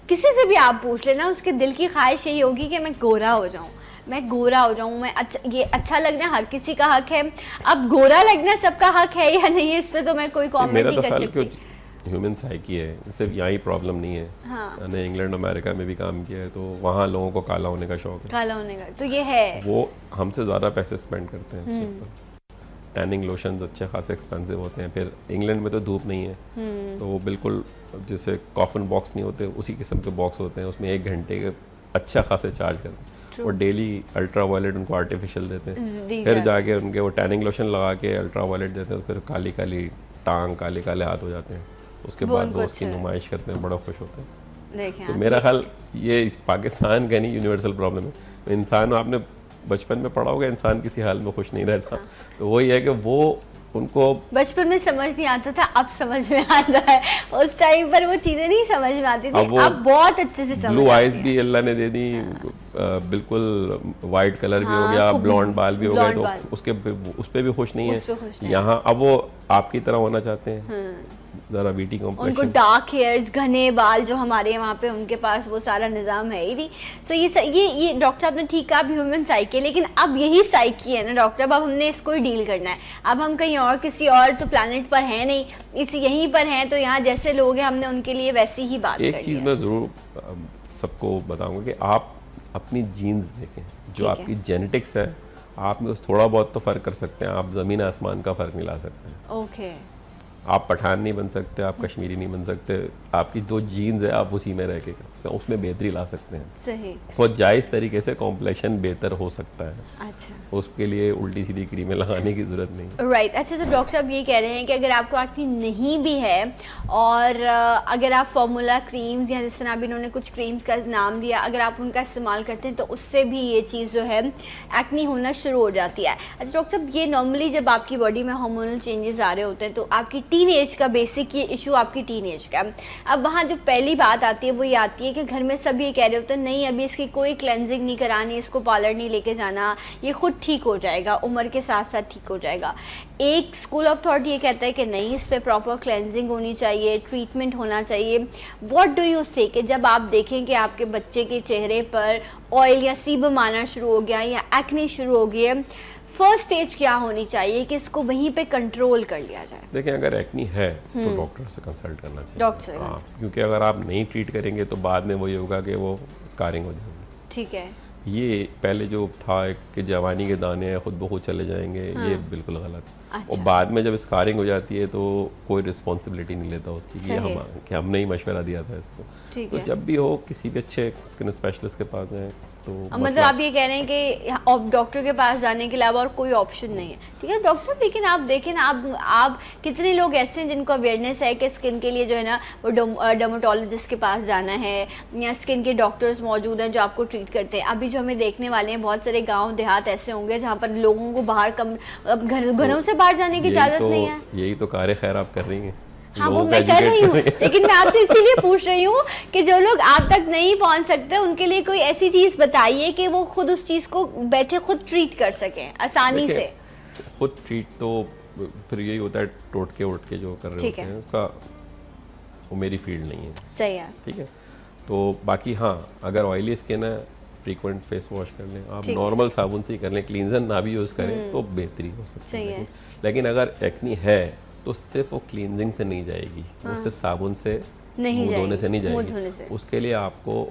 किसी से भी आप पूछ लेना, उसके दिल की ख्वाहिश यही होगी कि मैं गोरा हो जाऊँ, मैं ये अच्छा लगना हर किसी का हक है। अब गोरा लगना सबका हक है या नहीं, इस पर तो मैं कोई कॉमेंट नहीं कर सकती। ह्यूमन साइकी है, सिर्फ यहाँ ही प्रॉब्लम नहीं है। हाँ, मैंने इंग्लैंड अमेरिका में भी काम किया है, तो वहाँ लोगों को काला होने का शौक है। काला होने का तो ये है, वो हमसे ज़्यादा पैसे स्पेंड करते हैं उसके ऊपर। टैनिंग लोशंस अच्छे खासे एक्सपेंसिव होते हैं, फिर इंग्लैंड में तो धूप नहीं है, तो वो बिल्कुल जैसे कॉफिन बॉक्स नहीं होते उसी किस्म के बॉक्स होते हैं, उसमें 1 घंटे के अच्छा खासे चार्ज करते हैं, और डेली अल्ट्रा वायलेट उनको आर्टिफिशियल देते हैं, फिर जाके उनके वो टैनिंग लोशन लगा के अल्ट्रा वायलेट देते हैं, फिर काली काली टांग, काले काले हाथ हो जाते हैं। उसके बाद वो उसकी नुमाइश करते हैं, बड़ा खुश होते हैं। तो मेरा ख्याल ये पाकिस्तान का नहीं, यूनिवर्सल प्रॉब्लम है। इंसान, आपने बचपन में पढ़ा होगा, इंसान किसी हाल में खुश नहीं रहता। तो वही है कि वो उनको बचपन में समझ नहीं आता था, अब समझ में आता है। उस टाइम पर वो चीजें नहीं समझ में आती थी, अब बहुत अच्छे से समझ। ब्लू आइज भी अल्लाह ने दे दी, बिल्कुल वाइट कलर भी हो गया, ब्लॉन्ड बाल भी हो गए, तो उस पर भी खुश नहीं है। यहाँ अब वो आपकी तरह होना चाहते हैं, ज़रा वीटी उनको कॉम्प्लेक्शन, डार्क हेयर्स, घने बाल जो हमारे वहाँ पे उनके पास वो सारा निज़ाम है ही नहीं। सो ये डॉक्टर साहब ने ठीक कहा, अब ह्यूमन साइकी, लेकिन अब यही साइकी है ना डॉक्टर, अब हमने इसको ही डील करना है। अब हम कहीं और किसी और तो प्लानट पर हैं नहीं, इसी यहीं पर हैं, तो यहाँ जैसे लोग हैं हमने उनके लिए वैसी ही बात एक करनी चीज़ है। मैं ज़रूर सबको बताऊंगा कि आप अपनी जीन्स देखें, जो ठीक है। आपकी जेनेटिक्स है, आप में उस थोड़ा बहुत तो फ़र्क कर सकते हैं, आप ज़मीन आसमान का फ़र्क नहीं ला सकते हैं। ओके। आप पठान नहीं बन सकते, आप कश्मीरी नहीं बन सकते, आपकी जो जीन्स है आप उसी में रह के कर सकते हैं, उसमें बेहतरी ला सकते हैं। सही। बहुत जायज़ तरीके से कॉम्प्लेक्शन बेहतर हो सकता है, अच्छा, उसके लिए उल्टी सीधी क्रीमें लगाने की ज़रूरत नहीं। राइट। अच्छा, तो डॉक्टर साहब ये कह रहे हैं कि अगर आपको एक्ने नहीं भी है और अगर आप फार्मूला क्रीम्स या जिस तरह अभी इन्होंने कुछ क्रीम्स का नाम दिया, अगर आप उनका इस्तेमाल करते हैं तो उससे भी ये चीज़ जो है एक्ने होना शुरू हो जाती है। अच्छा डॉक्टर साहब, ये नॉर्मली जब आपकी बॉडी में हार्मोनल चेंजेस आ रहे होते हैं तो आपकी टीनेज का बेसिक ये इशू आपकी टीनेज का, अब वहाँ जो पहली बात आती है वो ये आती है कि घर में सब ये कह रहे होते हैं नहीं अभी इसकी कोई क्लेंजिंग नहीं करानी, इसको पार्लर नहीं लेके जाना, ये खुद ठीक हो जाएगा, उम्र के साथ साथ ठीक हो जाएगा। एक स्कूल ऑफ थॉट ये कहता है कि नहीं, इस पे प्रॉपर क्लेंजिंग होनी चाहिए, ट्रीटमेंट होना चाहिए। व्हाट डू यू से कि जब आप देखें कि आपके बच्चे के चेहरे पर ऑयल या सीबम आना शुरू हो गया या एक्ने शुरू हो गई है, फर्स्ट स्टेज क्या होनी चाहिए कि इसको वहीं पे कंट्रोल कर लिया जाए? देखिए, अगर एक्नी है तो डॉक्टर से कंसल्ट करना चाहिए। डॉक्टर से हाँ, क्योंकि अगर आप नहीं ट्रीट करेंगे तो बाद में वही होगा कि वो स्कारिंग हो जाएगी। ठीक है। ये पहले जो था कि जवानी के दाने खुद ब खुद चले जाएंगे, हाँ। ये बिल्कुल गलत। अच्छा। और बाद में जब स्कारिंग हो जाती है तो कोई रिस्पॉन्सिबिलिटी नहीं लेता उसकी सही। कि हमने ही मशवरा दिया था इसको। ठीक तो है। जब भी हो किसी भी अच्छे स्किन स्पेशलिस्ट के पास जाएं तो मतलब आप ये कह रहे हैं कि डॉक्टर के पास जाने के अलावा और कोई ऑप्शन नहीं है। ठीक है डॉक्टर साहब, लेकिन आप देखें ना, आप कितने लोग ऐसे हैं जिनको अवेयरनेस है कि स्किन के लिए जो है ना वो डर्मेटोलॉजिस्ट के पास जाना है या स्किन के डॉक्टर्स मौजूद हैं जो आपको ट्रीट करते हैं। अभी जो हमें देखने वाले हैं बहुत सारे गाँव देहात ऐसे होंगे जहाँ पर लोगों को बाहर घरों से बाहर जाने की इजाज़त नहीं है। यही तो कार्य खैर आप कर रही हैं। हाँ, वो मैं कर रही हूँ, लेकिन मैं आपसे इसीलिए पूछ रही हूँ कि जो लोग आप तक नहीं पहुँच सकते उनके लिए कोई ऐसी चीज़ बताइए कि वो खुद उस चीज़ को बैठे खुद ट्रीट कर सकें आसानी से। खुद ट्रीट तो फिर यही होता है, टोटके वोटके जो कर रहे होते हैं उसका, वो मेरी फील्ड नहीं है। सही है। ठीक है, तो बाकी हाँ, अगर ऑयली स्किन है फ्रीक्वेंट फेस वॉश कर लें, आप नॉर्मल साबुन से ही कर लें, क्लींजर ना भी यूज़ करें तो बेहतरी हो सकती है। लेकिन अगर एक्नी है तो सिर्फ वो क्लींजिंग से नहीं जाएगी, वो सिर्फ साबुन से मुंह धोने से नहीं जाएगी। उसके लिए आपको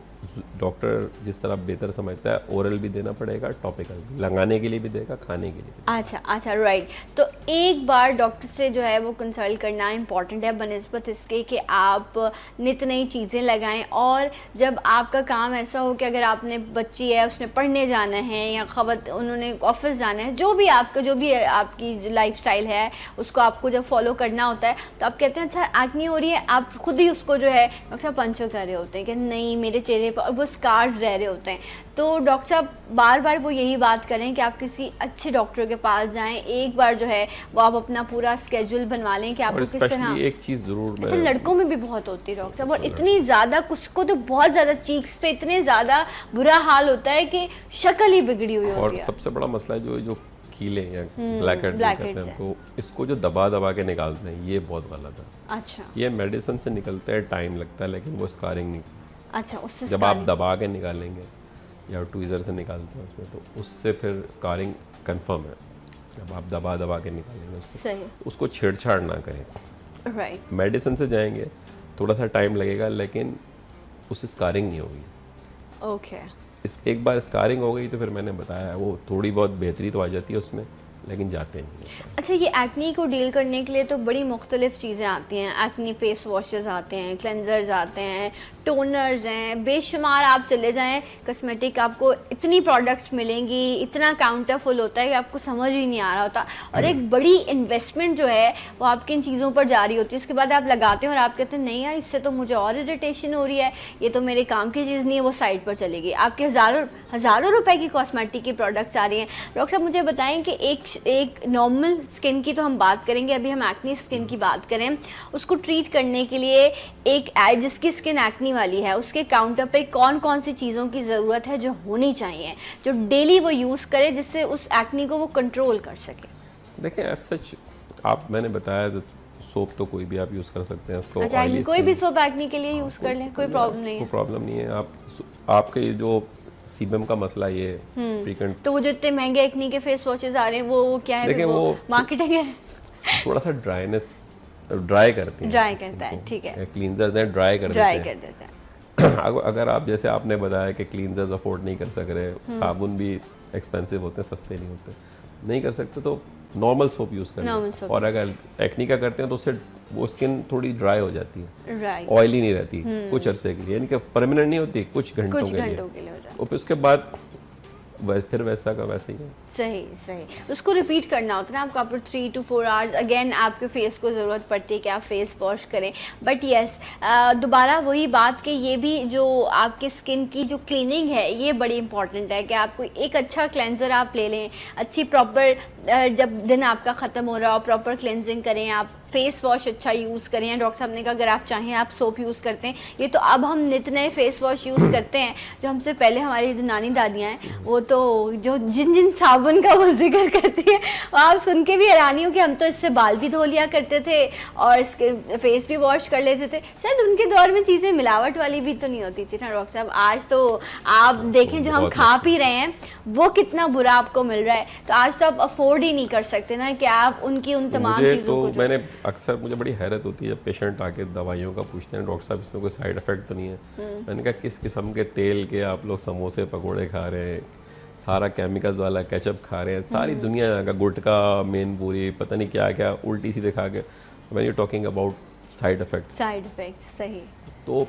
डॉक्टर जिस तरह बेहतर समझता है ओरल भी देना पड़ेगा, टॉपिकल भी, लगाने के लिए भी देगा, खाने के लिए भी। अच्छा, राइट। तो एक बार डॉक्टर से जो है वो कंसल्ट करना इम्पॉर्टेंट है बनिस्बत इसके कि आप नित नई चीज़ें लगाएं। और जब आपका काम ऐसा हो कि अगर आपने बच्ची है उसने पढ़ने जाना है या उन्होंने ऑफिस जाना है, जो भी आपकी लाइफस्टाइल है उसको आपको जब फॉलो करना होता है तो आप कहते हैं अच्छा एक्ने हो रही है, आप खुद ही उसको जो है डॉक्टर साहब पंचर कर रहे होते हैं कि नहीं मेरे चेहरे पर वो स्कार्स रह रहे होते हैं। तो डॉक्टर साहब बार बार वो यही बात करें कि आप किसी अच्छे डॉक्टर के पास जाएं, एक बार जो है वो आप अपना पूरा स्केड्यूल बनवा लें कि आपको किस तरह। एक चीज़ ज़रूर, ऐसे लड़कों में भी बहुत होती है डॉक्टर साहब, और इतनी ज़्यादा, कुछ को तो बहुत ज़्यादा चीक्स पे इतने ज़्यादा बुरा हाल होता है कि शक्ल ही बिगड़ी हुई होती है। और सबसे बड़ा मसला जो कीले या ब्लैक हेड्स कहते हैं, तो इसको जो दबा दबा के निकालते हैं ये बहुत गलत है। अच्छा, ये मेडिसिन से निकलता है, टाइम लगता है, लेकिन वो स्कारिंग नहीं। अच्छा, उससे जब आप दबा के निकालेंगे या ट्वीज़र से निकालते हैं उसमें, तो उससे फिर स्कारिंग कंफर्म है। जब आप दबा दबा के निकालेंगे उसको छेड़छाड़ ना करें। राइट। मेडिसिन से जाएंगे थोड़ा सा टाइम लगेगा, लेकिन उससे स्कारिंग नहीं होगी। ओके। एक बार स्कारिंग हो गई तो फिर मैंने बताया वो थोड़ी बहुत बेहतरी तो आ जाती है उसमें, लेकिन जाते नहीं। अच्छा, ये एक्नी को डील करने के लिए तो बड़ी मुख्तलिफ चीज़ें आती हैं। एक्नी फेस वॉशेस आते हैं, क्लेंजर्स आते हैं, टोनर्स हैं, बेशुमार आप चले जाएं कॉस्मेटिक, आपको इतनी प्रोडक्ट्स मिलेंगी, इतना काउंटर फुल होता है कि आपको समझ ही नहीं आ रहा होता। और एक बड़ी इन्वेस्टमेंट जो है वो आपकी इन चीज़ों पर जा रही होती है। उसके बाद आप लगाते हैं और आप कहते हैं नहीं यार इससे तो मुझे और इरिटेशन हो रही है, ये तो मेरे काम की चीज़ नहीं है, वो साइड पर चलेगी। आपके हज़ारों रुपए की कॉस्मेटिक की प्रोडक्ट्स आ रही हैं। डॉक्टर साहब मुझे बताएं कि एक नॉर्मल स्किन की तो हम बात करेंगे, अभी हम एक्नी स्किन की बात करें, उसको ट्रीट करने के लिए एक जिसकी स्किन एक्नी वाली है उसके काउंटर पे कौन कौन सी चीज़ों की ज़रूरत है जो होनी चाहिए, जो डेली वो यूज़ करे जिससे उस एक्नी को वो कंट्रोल कर सके? देखिए एज सच मैंने बताया सोप तो कोई भी आप यूज़ कर सकते हैं उसको। अच्छा, oily कोई भी skin- सोप एक्ने के लिए यूज़ कर लें, कोई प्रॉब्लम नहीं कोई है? प्रॉब्लम नहीं है। आपके ये जो सीबम का मसला ये फ्रीक्वेंट, तो वो जो इतने महंगे एक्ने के फेस वॉशेस आ रहे हैं वो क्या है? देखिए वो मार्केटिंग है, थोड़ा सा ड्राई करती हैं, ड्राई करता है, ठीक है, क्लींजर्स हैं, ड्राई कर ड्राई देते कर देता है। हैं। अगर आप जैसे आपने बताया कि क्लींजर्स अफोर्ड नहीं कर सक रहे, साबुन भी एक्सपेंसिव होते हैं, सस्ते नहीं होते, नहीं कर सकते तो नॉर्मल सोप यूज़ Normal करें। soap और अगर एक्नी का करते हैं तो उससे वो स्किन थोड़ी ड्राई हो जाती है, राइट, ऑयली नहीं रहती कुछ अरसे के लिए, यानी कि परमानेंट नहीं होती, कुछ घंटों कुछ के लिए। घंटों के लिए हो रहा है। और फिर उसके बाद फिर वैसा का वैसा ही है। सही सही, उसको रिपीट करना होता है ना आपको, आफ्टर 3 to 4 आवर्स अगेन आपके फेस को ज़रूरत पड़ती है कि आप फेस वॉश करें। बट येस, दोबारा वही बात कि ये भी जो आपके स्किन की जो क्लीनिंग है ये बड़ी इंपॉर्टेंट है कि आपको एक अच्छा क्लेंजर आप ले लें, अच्छी प्रॉपर, जब दिन आपका ख़त्म हो रहा हो प्रॉपर क्लेंजिंग करें, आप फेस वॉश अच्छा यूज़ करें। डॉक्टर साहब ने कहा अगर आप चाहें आप सोप यूज़ करते हैं, ये तो अब हम नित नए फेस वॉश यूज़ करते हैं, जो हमसे पहले हमारी जो नानी दादियाँ हैं वो तो जो जिन जिन साबुन का वो जिक्र करती है, आप सुन के भी हैरानी हो कि हम तो इससे बाल भी धो लिया करते थे और इसके फेस भी वॉश कर लेते थे। शायद उनके दौर में चीज़ें मिलावट वाली भी तो नहीं होती थी ना डॉक्टर साहब। आज तो आप देखें जो हम खा पी रहे हैं वो कितना बुरा आपको मिल रहा है, तो आज तो आप अफोर्ड ही नहीं कर सकते ना कि आप उनकी उन तमाम चीज़ों को। मैंने अक्सर, मुझे बड़ी हैरत होती है जब पेशेंट आके दवाइयों का पूछते हैं, डॉक्टर साहब इसमें कोई साइड इफेक्ट तो नहीं है? मैंने कहा किस किस्म के तेल के आप लोग समोसे पकोड़े खा रहे हैं, सारा केमिकल्स वाला केचप खा रहे हैं, सारी दुनिया का गुटखा, मेन पूरी, पता नहीं क्या क्या उल्टी सीधे खा के, when you talking about side effects, सही, तो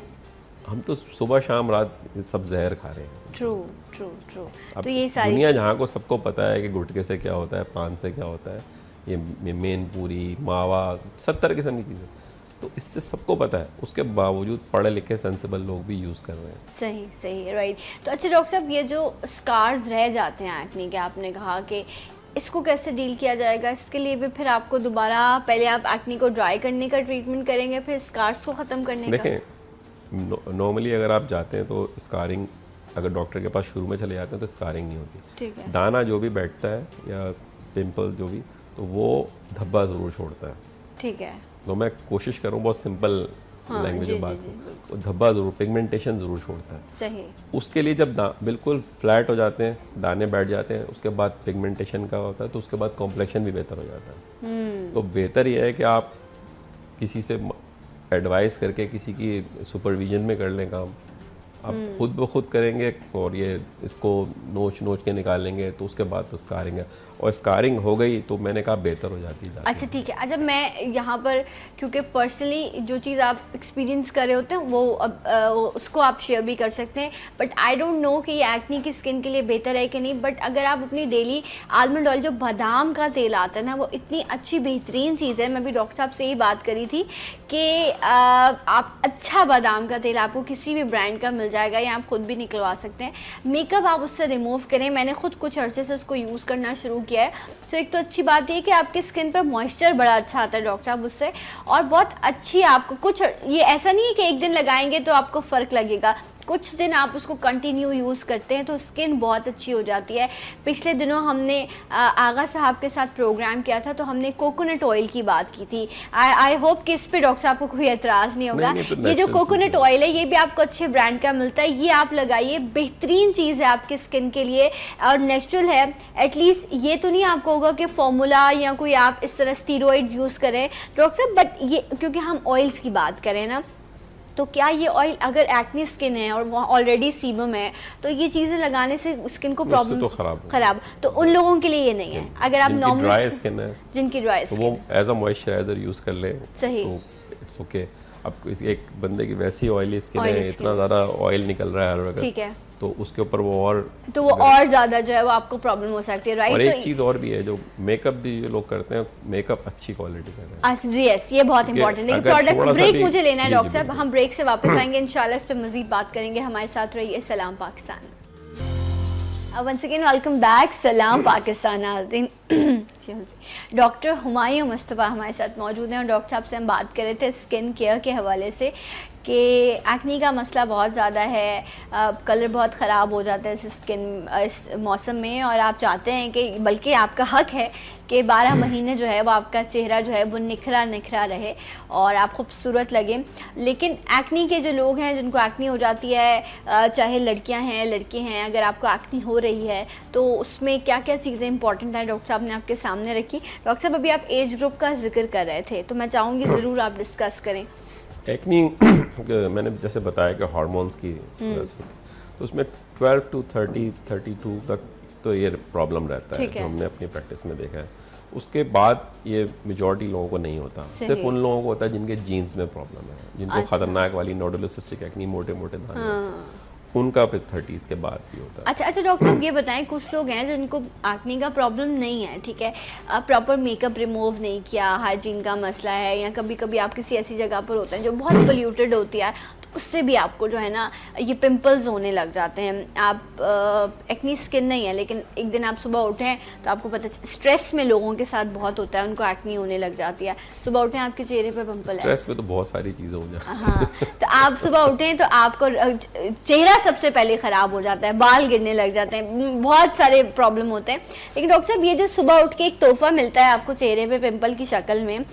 हम तो सुबह शाम रात सब जहर खा रहे हैं। True true true. अब तो ये सारी दुनिया जहाँ को सबको पता है कि गुटखे से क्या होता है, पान से क्या होता है, ये मेन पूरी, मावा, 70 किस्म की चीज़ें, तो इससे सबको पता है, उसके बावजूद पढ़े लिखे सेंसिबल लोग भी यूज़ कर रहे हैं। सही राइट। तो अच्छा डॉक्टर साहब, ये जो स्कार्स रह जाते हैं एक्ने के, आपने कहा कि इसको कैसे डील किया जाएगा? इसके लिए भी फिर आपको दोबारा पहले आप एक्ने को ड्राई करने का ट्रीटमेंट करेंगे, फिर स्कार्स को ख़त्म करने का? देखें, नॉर्मली अगर आप जाते हैं तो स्कारिंग, अगर डॉक्टर के पास शुरू में चले जाते हैं तो स्कारिंग नहीं होती, ठीक है, दाना जो भी बैठता है या पिंपल जो भी, तो वो धब्बा ज़रूर छोड़ता है, ठीक है। तो मैं कोशिश करूँ बहुत सिंपल लैंग्वेज में बात करूँ, वो धब्बा ज़रूर, पिगमेंटेशन ज़रूर छोड़ता है। सही। उसके लिए जब बिल्कुल फ्लैट हो जाते हैं, दाने बैठ जाते हैं, उसके बाद पिगमेंटेशन का होता है, तो उसके बाद कॉम्प्लेक्शन भी बेहतर हो जाता है। तो बेहतर यह है कि आप किसी से एडवाइस करके, किसी की सुपरविजन में कर लें काम। आप खुद ब खुद करेंगे और ये इसको नोच के निकालेंगे तो उसके बाद तो स्कारिंग है, और स्कारिंग हो गई तो मैंने कहा बेहतर हो जाती है। अच्छा ठीक है। अच्छा, मैं यहाँ पर क्योंकि पर्सनली जो चीज़ आप एक्सपीरियंस कर रहे होते हैं वो उसको आप शेयर भी कर सकते हैं, बट आई डोंट नो कि ये एक्ने की स्किन के लिए बेहतर है कि नहीं। बट अगर आप अपनी डेली आलमंड ऑयल, जो बादाम का तेल आता है ना, वो इतनी अच्छी बेहतरीन चीज़ है। मैं भी डॉक्टर साहब से ही बात करी थी कि आप अच्छा बादाम का तेल आपको किसी भी ब्रांड का मिल जाएगा, या आप खुद भी निकलवा सकते हैं। मेकअप आप उससे रिमूव करें, मैंने खुद कुछ अर्से से उसको यूज़ करना शुरू किया है। तो एक तो अच्छी बात ये कि आपकी स्किन पर मॉइस्चर बड़ा अच्छा आता है डॉक्टर साहब उससे, और बहुत अच्छी आपको कुछ, ये ऐसा नहीं है कि एक दिन लगाएंगे तो आपको फ़र्क लगेगा, कुछ दिन आप उसको कंटिन्यू यूज़ करते हैं तो स्किन बहुत अच्छी हो जाती है। पिछले दिनों हमने आगा साहब के साथ प्रोग्राम किया था, तो हमने कोकोनट ऑयल की बात की थी। आई होप कि इस पे डॉक्टर साहब को कोई एतराज़ नहीं होगा। ये जो कोकोनट ऑयल है ये भी आपको अच्छे ब्रांड का मिलता है, ये आप लगाइए, बेहतरीन चीज़ है आपके स्किन के लिए और नेचुरल है। एटलीस्ट ये तो नहीं आपको होगा कि फॉर्मूला या कोई आप इस तरह स्टीरॉइड्स यूज़ करें डॉक्टर साहब, बट ये क्योंकि हम ऑयल्स की बात करें ना, तो क्या ये ऑयल अगर एक्ने स्किन है और वहाँ ऑलरेडी सीबम है तो ये चीज़ें लगाने से स्किन को प्रॉब्लम तो खराब, तो उन लोगों के लिए ये नहीं है। अगर आप नॉर्मल ड्राई स्किन है, जिनकी ड्राई तो वो एज अ मॉइस्चराइजर यूज़ कर ले, सही, तो इट्स ओके। अब एक बंदे की वैसी ऑयली स्किन है, इतना ज़्यादा ऑयल निकल रहा है हर वक्त, ठीक है, तो उसके ऊपर वो और ज़्यादा जो है वो आपको प्रॉब्लम हो सकती है, राइट। और एक चीज़ और भी है, जो मेकअप भी जो लोग करते हैं, मेकअप अच्छी क्वालिटी का है। यस, ये बहुत इंपॉर्टेंट है। प्रोडक्ट ब्रेक मुझे लेना है डॉक्टर साहब, हम ब्रेक से वापस आएंगे इंशाल्लाह, इस पे मजीद बात करेंगे। हमारे साथ रहिए। सलाम Pakistan. Once again welcome back. सलाम पाकिस्तान नाज़रीन। डॉक्टर हुमायूं मुस्तफ़ा हमारे साथ मौजूद हैं और डॉक्टर साहब से हम बात कर रहे थे स्किन केयर के हवाले से कि एक्नी का मसला बहुत ज़्यादा है, कलर बहुत ख़राब हो जाता है इस स्किन इस मौसम में, और आप चाहते हैं कि बल्कि आपका हक है कि 12 महीने जो है वो आपका चेहरा जो है वो निखरा निखरा रहे और आप खूबसूरत लगें। लेकिन एक्नी के जो लोग हैं जिनको एक्नी हो जाती है, चाहे लड़कियां हैं लड़के हैं, अगर आपको एक्नी हो रही है तो उसमें क्या क्या चीज़ें इंपॉर्टेंट हैं डॉक्टर साहब ने आपके सामने रखी। डॉक्टर साहब अभी आप एज ग्रुप का जिक्र कर रहे थे तो मैं चाहूँगी ज़रूर आप डिस्कस करें। एक्नी मैंने जैसे बताया कि हार्मोन्स की वजह से होती है, तो उसमें 12 to 30 32 तक तो ये प्रॉब्लम रहता है जो हमने अपनी प्रैक्टिस में देखा है। उसके बाद ये मेजॉरिटी लोगों को नहीं होता, सिर्फ उन लोगों को होता है जिनके जीन्स में प्रॉब्लम है, जिनको खतरनाक वाली नोडुलोसिस्टिक एक्नी मोटे मोटे दाने उनका फिर 30s के बाद भी होता है। अच्छा डॉक्टर साहब ये बताएं, कुछ लोग हैं जिनको एक्नी का प्रॉब्लम नहीं है, ठीक है, प्रॉपर मेकअप रिमूव नहीं किया, हाइजीन का मसला है, या कभी कभी आप किसी ऐसी जगह पर होते हैं जो बहुत पोल्यूटेड होती है तो उससे भी आपको जो है ना ये पिंपल्स होने लग जाते हैं। आप एक्नी स्किन नहीं है लेकिन एक दिन आप सुबह उठें तो आपको पता स्ट्रेस में लोगों के साथ बहुत होता है, उनको एक्नी होने लग जाती है, सुबह उठें आपके चेहरे पे पिंपल है। स्ट्रेस में तो बहुत सारी चीज़ें हो जाती हैं। हाँ, तो आप सुबह उठें तो आपको चेहरा सबसे पहले ख़राब हो जाता है, बाल गिरने लग जाते हैं, बहुत सारे प्रॉब्लम होते हैं। लेकिन डॉक्टर साहब ये जो सुबह उठ के एक तोहफा मिलता है आपको चेहरे पे पिंपल की शक्ल में,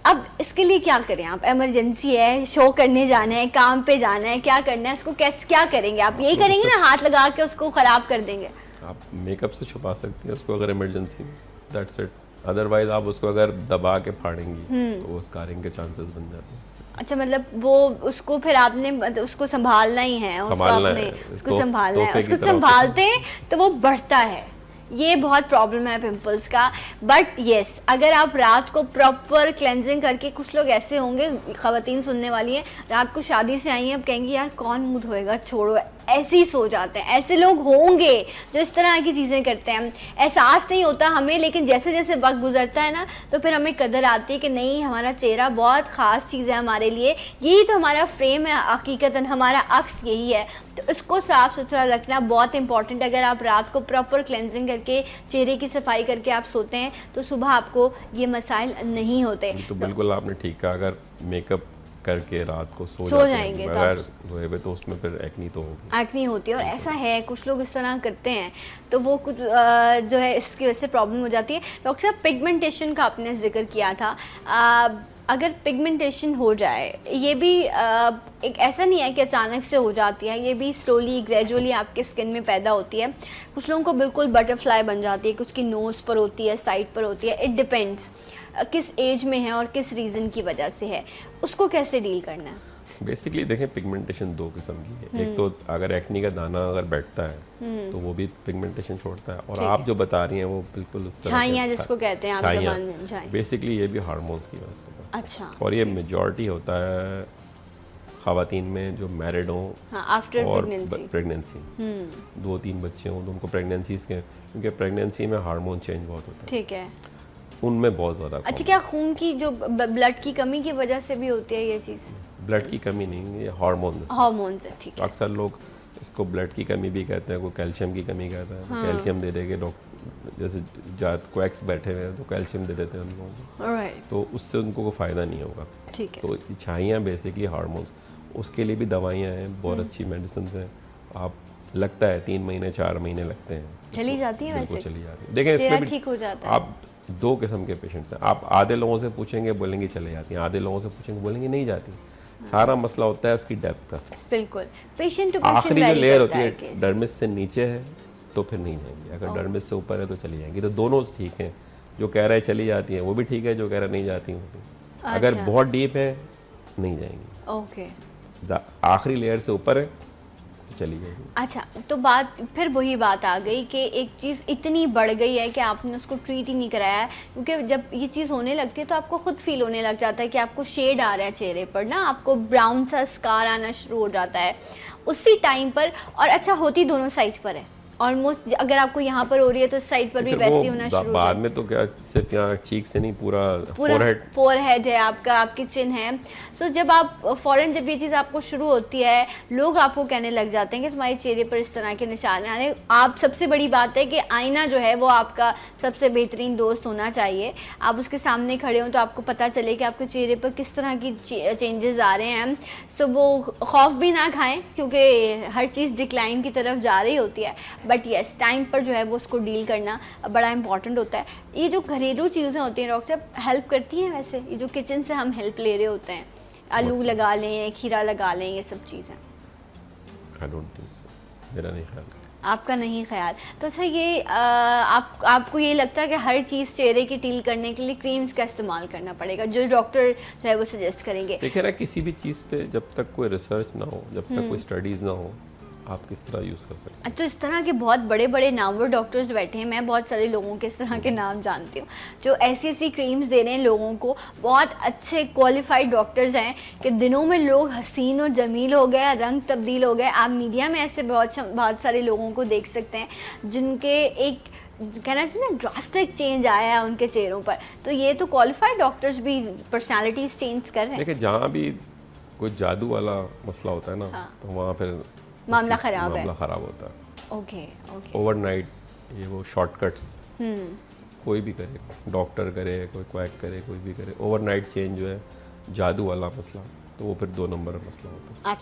अब इसके लिए क्या करें? आप इमरजेंसी है, शो करने जाना है, काम पे जाना है, क्या करना है, इसको कैसे क्या करेंगे आप? यही करेंगे ना, हाथ लगा के उसको ख़राब कर देंगे? आप मेकअप से छुपा सकती हैं उसको अगर इमरजेंसी में, दैट्स इट। अदरवाइज आप उसको अगर दबा के फाड़ेंगी तो वो स्कारिंग के चांसेस बन जाते हैं। अच्छा, मतलब वो उसको फिर आपने उसको संभालना ही है, उसको आपने उसको संभालना है, उसको संभालते हैं तो वो बढ़ता है। ये बहुत प्रॉब्लम है पिंपल्स का। बट येस, अगर आप रात को प्रॉपर क्लेंजिंग करके, कुछ लोग ऐसे होंगे, ख़वातीन सुनने वाली हैं, रात को शादी से आई हैं, अब कहेंगी यार कौन मुंह धोएगा, छोड़ो, ऐसे ही सो जाते हैं। ऐसे लोग होंगे जो इस तरह की चीज़ें करते हैं। एहसास नहीं होता हमें, लेकिन जैसे जैसे वक्त गुजरता है ना तो फिर हमें कदर आती है कि नहीं, हमारा चेहरा बहुत ख़ास चीज़ है हमारे लिए, यही तो हमारा फ्रेम है, हकीकतन हमारा अक्स यही है। तो इसको साफ़ सुथरा रखना बहुत इंपॉर्टेंट। अगर आप रात को प्रॉपर क्लेंजिंग करके, चेहरे की सफाई करके आप सोते हैं तो सुबह आपको ये मसाइल नहीं होते। तो बिल्कुल आपने ठीक कहा, अगर मेकअप करके रात को सो जाएंगे बगैर धोए हुए तो उसमें फिर एक्नी तो होगी, एक्नी होती है। और ऐसा है कुछ लोग इस तरह करते हैं तो वो कुछ जो है इसकी वजह से प्रॉब्लम हो जाती है। डॉक्टर साहब, पिगमेंटेशन का आपने जिक्र किया था, अगर पिगमेंटेशन हो जाए, ये भी एक ऐसा नहीं है कि अचानक से हो जाती है, ये भी स्लोली ग्रेजुअली आपके स्किन में पैदा होती है। कुछ लोगों को बिल्कुल बटरफ्लाई बन जाती है, कुछ की नोज़ पर होती है, साइड पर होती है, इट डिपेंड्स किस एज में है और किस रीज़न की वजह से है, उसको कैसे डील करना है? बेसिकली देखें, पिगमेंटेशन दो किस्म की है। एक तो अगर एक्नी का दाना अगर बैठता है तो वो भी पिगमेंटेशन छोड़ता है, और आप जो बता रही हैं वो बिल्कुल उस तरह छाइयाँ जिसको कहते हैं आप ज़बान में, बेसिकली ये भी हार्मोन्स की वजह से होता है। अच्छा। और ये मेजॉरिटी होता है ख़वातीन में जो मैरिड हों आफ्टर और प्रेगनेंसी 2-3 बच्चे हों तो उनको प्रेगनेंसीज के, क्योंकि प्रेगनेंसी में हार्मोन चेंज बहुत होता है, ठीक है, उनमें बहुत ज़्यादा। अच्छा, क्या खून की जो ब्लड की कमी की वजह से भी होती है ये चीज़? ब्लड की कमी नहीं, ये हार्मोन्स है, ठीक है। अक्सर लोग इसको ब्लड की कमी भी कहते हैं, कोई कैल्शियम की कमी कहता है। हाँ। कैल्शियम दे देंगे डॉक्टर, जैसे क्वैक्स बैठे हुए हैं तो कैल्शियम दे देते हैं उन लोगों को, तो उससे उनको कोई फ़ायदा नहीं होगा, ठीक है। तो छाइयाँ बेसिकली हार्मोन्स, उसके लिए भी दवाइयाँ हैं, बहुत अच्छी मेडिसिन हैं। आप लगता है 3 महीने 4 महीने लगते हैं, चली जाती है, बिल्कुल चली जाती है। देखें इसमें भी ठीक हो जाता है। आप 2 किस्म के पेशेंट्स हैं, आप आधे लोगों से पूछेंगे बोलेंगे चले जाती हैं, आधे लोगों से पूछेंगे बोलेंगे नहीं जाती। सारा मसला होता है उसकी डेप्थ का। बिल्कुल, पेशेंट टू पेशेंट आखिरी जो लेयर होती है डर्मिस से नीचे है तो फिर नहीं जाएंगी, अगर डर्मिस से ऊपर है तो चली जाएंगी। तो दोनों ठीक हैं, जो कह रहा है चली जाती हैं वो भी ठीक है, जो कह रहा है नहीं जाती वो भी। अगर बहुत डीप है नहीं जाएंगी, ओके, आखिरी लेयर से ऊपर है चली जाएगी। अच्छा, तो बात फिर वही बात आ गई कि एक चीज़ इतनी बढ़ गई है कि आपने उसको ट्रीट ही नहीं कराया है, क्योंकि जब ये चीज़ होने लगती है तो आपको खुद फील होने लग जाता है कि आपको शेड आ रहा है चेहरे पर ना, आपको ब्राउन सा स्कार आना शुरू हो जाता है उसी टाइम पर। और अच्छा, होती दोनों साइड पर है, ऑलमोस्ट अगर आपको यहाँ पर हो रही है तो इस साइड पर भी वैसे ही होना शुरू हो बाद में तो क्या सिर्फ यहाँ चीक से नहीं, पूरा फोरहेड है आपका, आपकी चिन है। सो जब आप फौरन जब ये चीज़ आपको शुरू होती है, लोग आपको कहने लग जाते हैं कि तुम्हारे चेहरे पर इस तरह के निशान आने। आप सबसे बड़ी बात है कि आईना जो है वो आपका सबसे बेहतरीन दोस्त होना चाहिए। आप उसके सामने खड़े हों तो आपको पता चले कि आपके चेहरे पर किस तरह की चेंजेस आ रहे हैं। सो वो खौफ भी ना खाएं क्योंकि हर चीज़ डिक्लाइन की तरफ जा रही होती है, बट यस टाइम पर जो है वो उसको डील करना बड़ा इंपॉर्टेंट होता है। ये जो घरेलू चीज़ें होती हैं डॉक्टर साहब, हेल्प करती हैं वैसे? ये जो किचन से हम हेल्प ले रहे होते हैं, आलू लगा लें, खीरा लगा लें, ये सब चीज़ें? आई डोंट थिंक सो, मेरा नहीं ख्याल। आपका नहीं ख्याल? तो अच्छा ये आपको ये लगता है कि हर चीज़ चेहरे की डील करने के लिए क्रीम्स का इस्तेमाल करना पड़ेगा जो डॉक्टर जो है वो सजेस्ट करेंगे? देखिए ना, किसी भी चीज़ पे जब तक कोई रिसर्च ना हो, जब तक कोई स्टडीज़ ना हो, आप किस तरह यूज़ कर सकते हैं? तो इस तरह के बहुत बड़े बड़े नामवर डॉक्टर्स बैठे हैं, मैं बहुत सारे लोगों के इस तरह के नाम जानती हूँ जो ऐसी ऐसी क्रीम्स दे रहे हैं लोगों को। बहुत अच्छे क्वालिफाइड डॉक्टर्स हैं कि दिनों में लोग हसीन और जमील हो गए, रंग तब्दील हो गए। आप मीडिया में ऐसे बहुत सारे लोगों को देख सकते हैं जिनके एक कहना चाहिए ना ड्रास्टिक चेंज आया है उनके चेहरों पर। तो ये तो क्वालिफाइड डॉक्टर्स भी पर्सनालिटीज चेंज कर रहे हैं। देखिए, जहाँ भी कोई जादू वाला मसला होता है ना, हाँ। तो वहाँ फिर मामला ख़राब होता है। ओके ओवरनाइट ये वो शॉर्टकट्स कोई भी करे, डॉक्टर करे, कोई क्वैक करे, कोई भी करे, ओवरनाइट चेंज जो है जादू वाला मसला, तो वो फिर 2 नंबर का मसला होता है।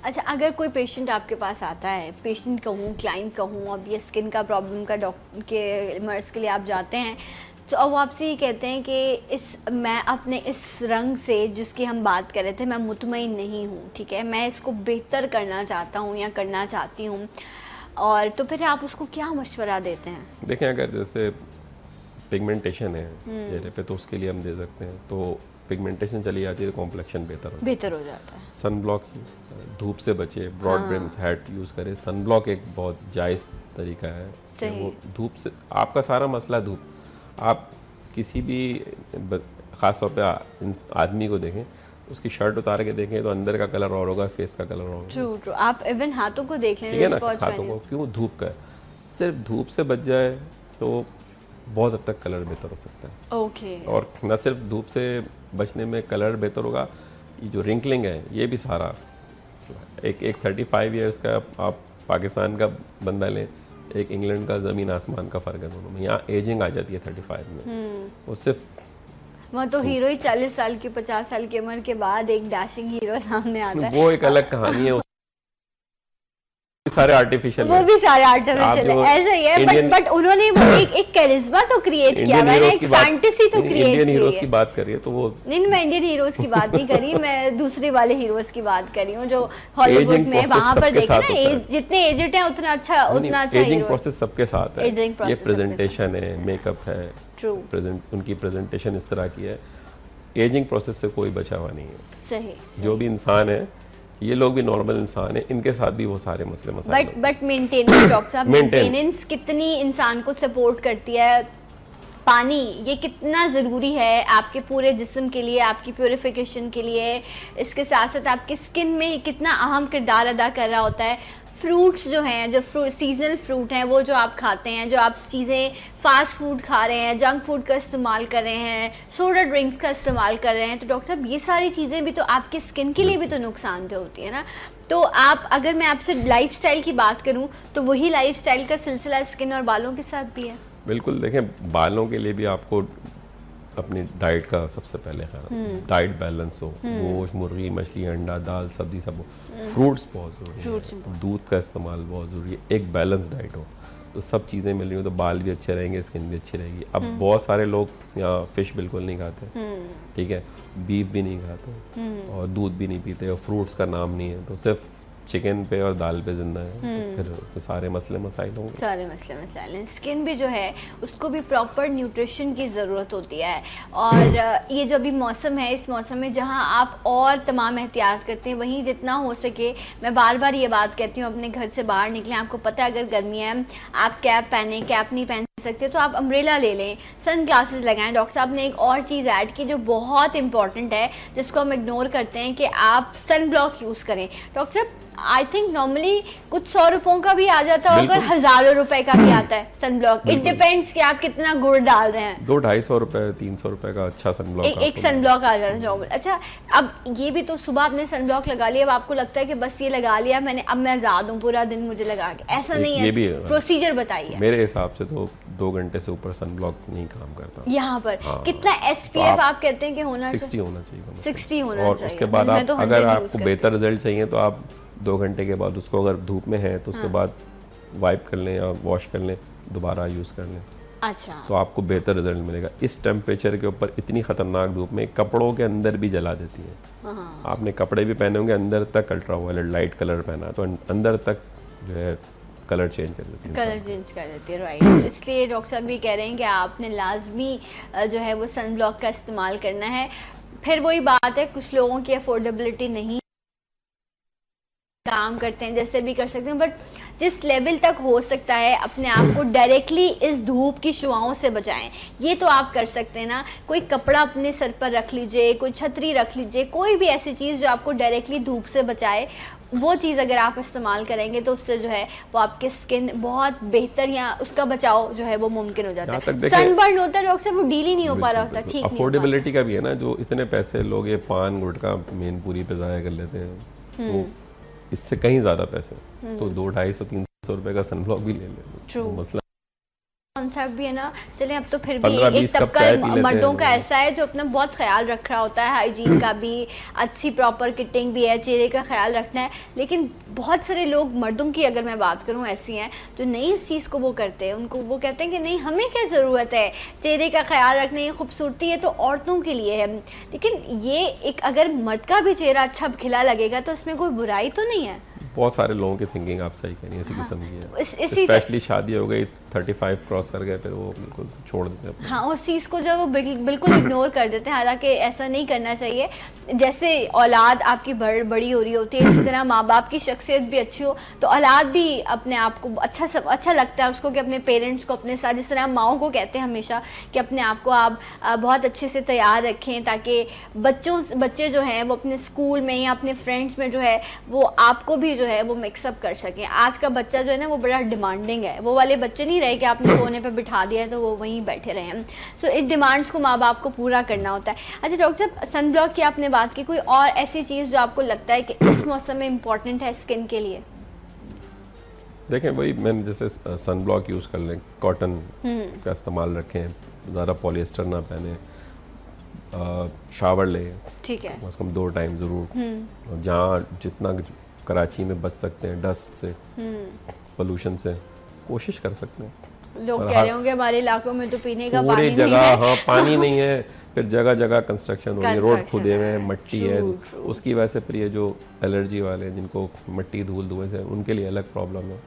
अच्छा, अगर कोई पेशेंट आपके पास आता है, पेशेंट कहूँ, क्लाइंट कहूँ, अब ये स्किन का प्रॉब्लम का डॉक्टर के मर्ज के लिए आप जाते हैं, तो अब आपसे ये कहते हैं कि मैं अपने इस रंग से जिसकी हम बात कर रहे थे मैं मुतमईन नहीं हूँ, ठीक है, मैं इसको बेहतर करना चाहता हूँ या करना चाहती हूँ, और तो फिर आप उसको क्या मशवरा देते हैं? देखें, अगर जैसे पिगमेंटेशन है चेहरे पे तो उसके लिए हम दे सकते हैं। तो पिगमेंटेशन चली जाती है तो कॉम्प्लेक्शन बेहतर हो जाता है। सन ब्लॉक, धूप से बचे, ब्रॉड ब्रिम हैट यूज़ करें। सन ब्लॉक एक बहुत जायज़ तरीका है कि वो धूप से, आपका सारा मसला धूप, आप किसी भी ख़ास तौर पे आदमी को देखें, उसकी शर्ट उतार के देखें तो अंदर का कलर और होगा, फेस का कलर और होगा। ट्रू। आप इवन हाथों को देख लें, ठीक है ना, हाथों को, क्यों? धूप का है। सिर्फ धूप से बच जाए तो बहुत हद तक कलर बेहतर हो सकता है। ओके। और न सिर्फ धूप से बचने में कलर बेहतर होगा, ये जो रिंकलिंग है ये भी सारा एक 35 ईयर्स का आप पाकिस्तान का बंदा लें, एक इंग्लैंड का ज़मीन आसमान का फ़र्क है दोनों में। यहाँ एजिंग आ जाती है 35 में। वो सिर्फ वहाँ तो हीरो ही 40 साल की 50 साल की उम्र के बाद एक डैशिंग हीरो सामने आता है। वो एक अलग कहानी है, सारे आर्टिफिशियल, वो भी सारे आर्टिफिशियल है, ऐसा ही है। बट उन्होंने वो एक कैरिज्मा तो क्रिएट किया है, एक फैंटेसी तो क्रिएट की है। इंडियन हीरोज की बात कर रही है तो वो नहीं, मैं इंडियन हीरोज की बात नहीं करी, मैं दूसरे वाले हीरोज की बात कर रही हूँ जो हॉलीवुड में वहाँ पर देखे ना, जितने एजेड है उतना अच्छा एजिंग प्रोसेस सबके साथ है। ये प्रेजेंटेशन है, मेकअप है, उनकी प्रेजेंटेशन इस तरह की है। एजिंग प्रोसेस से कोई बचा हुआ नहीं है। सही। जो भी इंसान है, ये लोग भी नॉर्मल इंसान है, इनके साथ भी वो सारे मसले मसाइल। बट मेंटेनेंस, डॉक्टर साहब, मेंटेनेंस कितनी इंसान को सपोर्ट करती है? पानी ये कितना ज़रूरी है आपके पूरे जिस्म के लिए, आपकी प्योरिफिकेशन के लिए, इसके साथ साथ आपकी स्किन में कितना अहम किरदार अदा कर रहा होता है। फ्रूट्स जो हैं, जो सीजनल फ्रूट हैं, वो जो आप खाते हैं, जो आप चीज़ें फास्ट फूड खा रहे हैं, जंक फूड का इस्तेमाल कर रहे हैं, सोडा ड्रिंक्स का इस्तेमाल कर रहे हैं, तो डॉक्टर साहब ये सारी चीज़ें भी तो आपके स्किन के लिए भी तो नुकसानदेह होती है ना। तो आप, अगर मैं आपसे लाइफस्टाइल की बात करूं तो वही लाइफस्टाइल का सिलसिला स्किन और बालों के साथ भी है? बिल्कुल। देखें, बालों के लिए भी आपको अपनी डाइट का सबसे पहले ख्याल, डाइट बैलेंस हो, गोश्त, मुर्गी, मछली, अंडा, दाल, सब्जी सब हो, फ्रूट्स बहुत ज़रूरी है, दूध का इस्तेमाल बहुत ज़रूरी है, एक बैलेंस डाइट हो, तो सब चीज़ें मिल रही हो तो बाल भी अच्छे रहेंगे, स्किन भी अच्छी रहेगी। अब बहुत सारे लोग यहाँ फ़िश बिल्कुल नहीं खाते, ठीक है, बीफ भी नहीं खाते और दूध भी नहीं पीते और फ्रूट्स का नाम नहीं है, तो सिर्फ चिकन पे और दाल पे जिंदा है, फिर सारे मसले मसाइल होंगे। सारे मसले मसाइल हैं। स्किन भी जो है उसको भी प्रॉपर न्यूट्रिशन की ज़रूरत होती है, और ये जो अभी मौसम है, इस मौसम में जहाँ आप और तमाम एहतियात करते हैं, वहीं जितना हो सके, मैं बार बार ये बात कहती हूँ, अपने घर से बाहर निकलें। आपको पता है अगर गर्मी है, आप कैप पहने, कैप नहीं पहन सकते तो आप अम्ब्रेला ले लें, सन ग्लासेस लगाएं। डॉक्टर साहब ने एक और चीज़ ऐड की जो बहुत इंपॉर्टेंट है, जिसको हम इग्नोर करते हैं, कि आप सन ब्लॉक यूज़ करें। डॉक्टर साहब, आई थिंक नॉर्मली कुछ 100 रुपयों का भी आ जाता होगा, हजारों रुपए का भी आता है सन ब्लॉक। इट डिपेंड्स कि आप कितना गुड़ डाल रहे हैं। 200-250 रुपए 300 रुपए का अच्छा सन ब्लॉक एक सन ब्लॉक आ जाता है नॉर्मल। अच्छा, अब ये भी तो सुबह आपने सन ब्लॉक लगा लिया, अब आपको लगता है कि बस ये लगा लिया मैंने, अब मैं आजाद हूँ पूरा दिन मुझे लगा के, ऐसा नहीं है। प्रोसीजर बताइए। मेरे हिसाब से तो 2 घंटे से ऊपर सन ब्लॉक नहीं काम करता यहाँ पर। कितना SPF आप कहते हैं कि होना 60 होना चाहिए। 60 होना चाहिए। और उसके बाद आप अगर आपको बेहतर रिजल्ट चाहिए तो आप 2 घंटे के बाद उसको अगर धूप में है तो उसके बाद वाइप कर लें या वॉश कर लें, दोबारा यूज़ कर लें। अच्छा, तो आपको बेहतर रिजल्ट मिलेगा। इस टेम्परेचर के ऊपर इतनी खतरनाक धूप में कपड़ों के अंदर भी जला देती है। आपने कपड़े भी पहने होंगे अंदर तक अल्ट्रावायलेट लाइट कलर पहना तो अंदर तक जो है कलर चेंज कर देती है। कलर चेंज कर देती है, राइट। इसलिए डॉक्टर साहब भी कह रहे हैं कि आपने लाजमी जो है वो सन ब्लॉक का इस्तेमाल करना है। फिर वही बात है, कुछ लोगों की अफोर्डेबिलिटी नहीं काम करते हैं, जैसे भी कर सकते हैं, बट जिस लेवल तक हो सकता है अपने आप को डायरेक्टली इस धूप की शुआओं से बचाएं। ये तो आप कर सकते हैं ना, कोई कपड़ा अपने सर पर रख लीजिए, कोई छतरी रख लीजिए, कोई भी ऐसी चीज़ जो आपको डायरेक्टली धूप से बचाए, वो चीज़ अगर आप इस्तेमाल करेंगे तो उससे जो है वो आपके स्किन बहुत बेहतर या उसका बचाव जो है वो मुमकिन हो जाता है। सनबर्न होता है डॉक्टर साहब, वो डील ही नहीं हो पा रहा होता, ठीक नहीं। अफोर्डेबिलिटी का भी है ना, जो इतने पैसे लोग ये पान गुटखा मेन पूरी पे ज़ाया कर लेते हैं, तो इससे कहीं ज़्यादा पैसे, तो 200-250-300 रुपए का सनब्लॉक भी ले लें, मसला कॉन्सेप्ट भी है ना। चलें, अब तो फिर भी एक तबका मर्दों का ऐसा है जो अपना बहुत ख्याल रख रहा होता है, हाइजीन का भी, अच्छी प्रॉपर किटिंग भी है, चेहरे का ख्याल रखना है। लेकिन बहुत सारे लोग, मर्दों की अगर मैं बात करूं, ऐसी हैं जो नहीं इस चीज़ को वो करते हैं। उनको वो कहते हैं कि नहीं हमें क्या ज़रूरत है चेहरे का ख्याल रखने की, खूबसूरती है तो औरतों के लिए है। लेकिन ये एक अगर मर्द का भी चेहरा अच्छा खिला लगेगा तो इसमें कोई बुराई तो नहीं है। बहुत सारे लोगों की थिंकिंग आप सही कह रही हैं, इसी किस्म की है। स्पेशली शादी हो गई 35 क्रॉस कर गए फिर वो बिल्कुल छोड़ देते हैं। हाँ, उस चीज़ को जो वो बिल्कुल इग्नोर कर देते हैं, हालांकि ऐसा नहीं करना चाहिए। जैसे औलाद आपकी बड़ी हो रही होती है, इसी तरह माँ बाप की शख्सियत भी अच्छी हो तो औलाद भी अपने आप को अच्छा लगता है उसको कि अपने पेरेंट्स को अपने साथ, जिस तरह माओं को कहते हैं हमेशा कि अपने आप को आप बहुत अच्छे से तैयार रखें ताकि बच्चे जो हैं वो अपने स्कूल में या अपने फ्रेंड्स में जो है वो आपको भी जो है वो मिक्सअप कर सकें। आज का बच्चा जो है ना वो बड़ा डिमांडिंग है, वो वाले बच्चे नहीं रहे कि आपने कोने पे बिठा दिया है तो वो वहीं बैठे रहे हैं। सो इन डिमांड्स को माँ बाप को पूरा करना होता है। अच्छा डॉक्टर साहब, सन ब्लॉक की आपने बात की, कोई और ऐसी चीज़ जो आपको लगता है कि इस मौसम में इम्पोर्टेंट है स्किन के लिए? देखें, वही मैंने जैसे सन ब्लॉक यूज़ कर लें, कॉटन का इस्तेमाल रखें, ज़्यादा पॉलिएस्टर ना पहने, शावर लें, ठीक है, कम से कम 2 टाइम ज़रूर। जहाँ जितना कराची में बच सकते हैं डस्ट से, पोल्यूशन से, कोशिश कर सकते हैं। लोग कह रहे होंगे हमारे इलाकों में तो पीने का पानी नहीं है। हाँ, पानी नहीं है, फिर जगह जगह कंस्ट्रक्शन हो रही है, रोड खुदे हुए हैं, मट्टी है, उसकी वजह से फिर ये जो एलर्जी वाले जिनको मट्टी धूल धुएं से, उनके लिए अलग प्रॉब्लम है।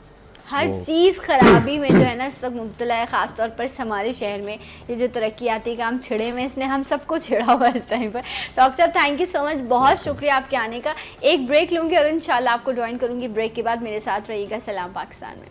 हर चीज़ खराबी में जो है ना इस वक्त मुब्तला है, ख़ासतौर पर हमारे शहर में ये जो तरक्याती काम छिड़े हुए इसने हम सबको छिड़ा हुआ है इस टाइम पर। डॉक्टर साहब थैंक यू सो मच, बहुत शुक्रिया आपके आने का। एक ब्रेक लूँगी और इंशाल्लाह आपको ज्वाइन करूँगी ब्रेक के बाद। मेरे साथ रहिएगा सलाम पाकिस्तान में।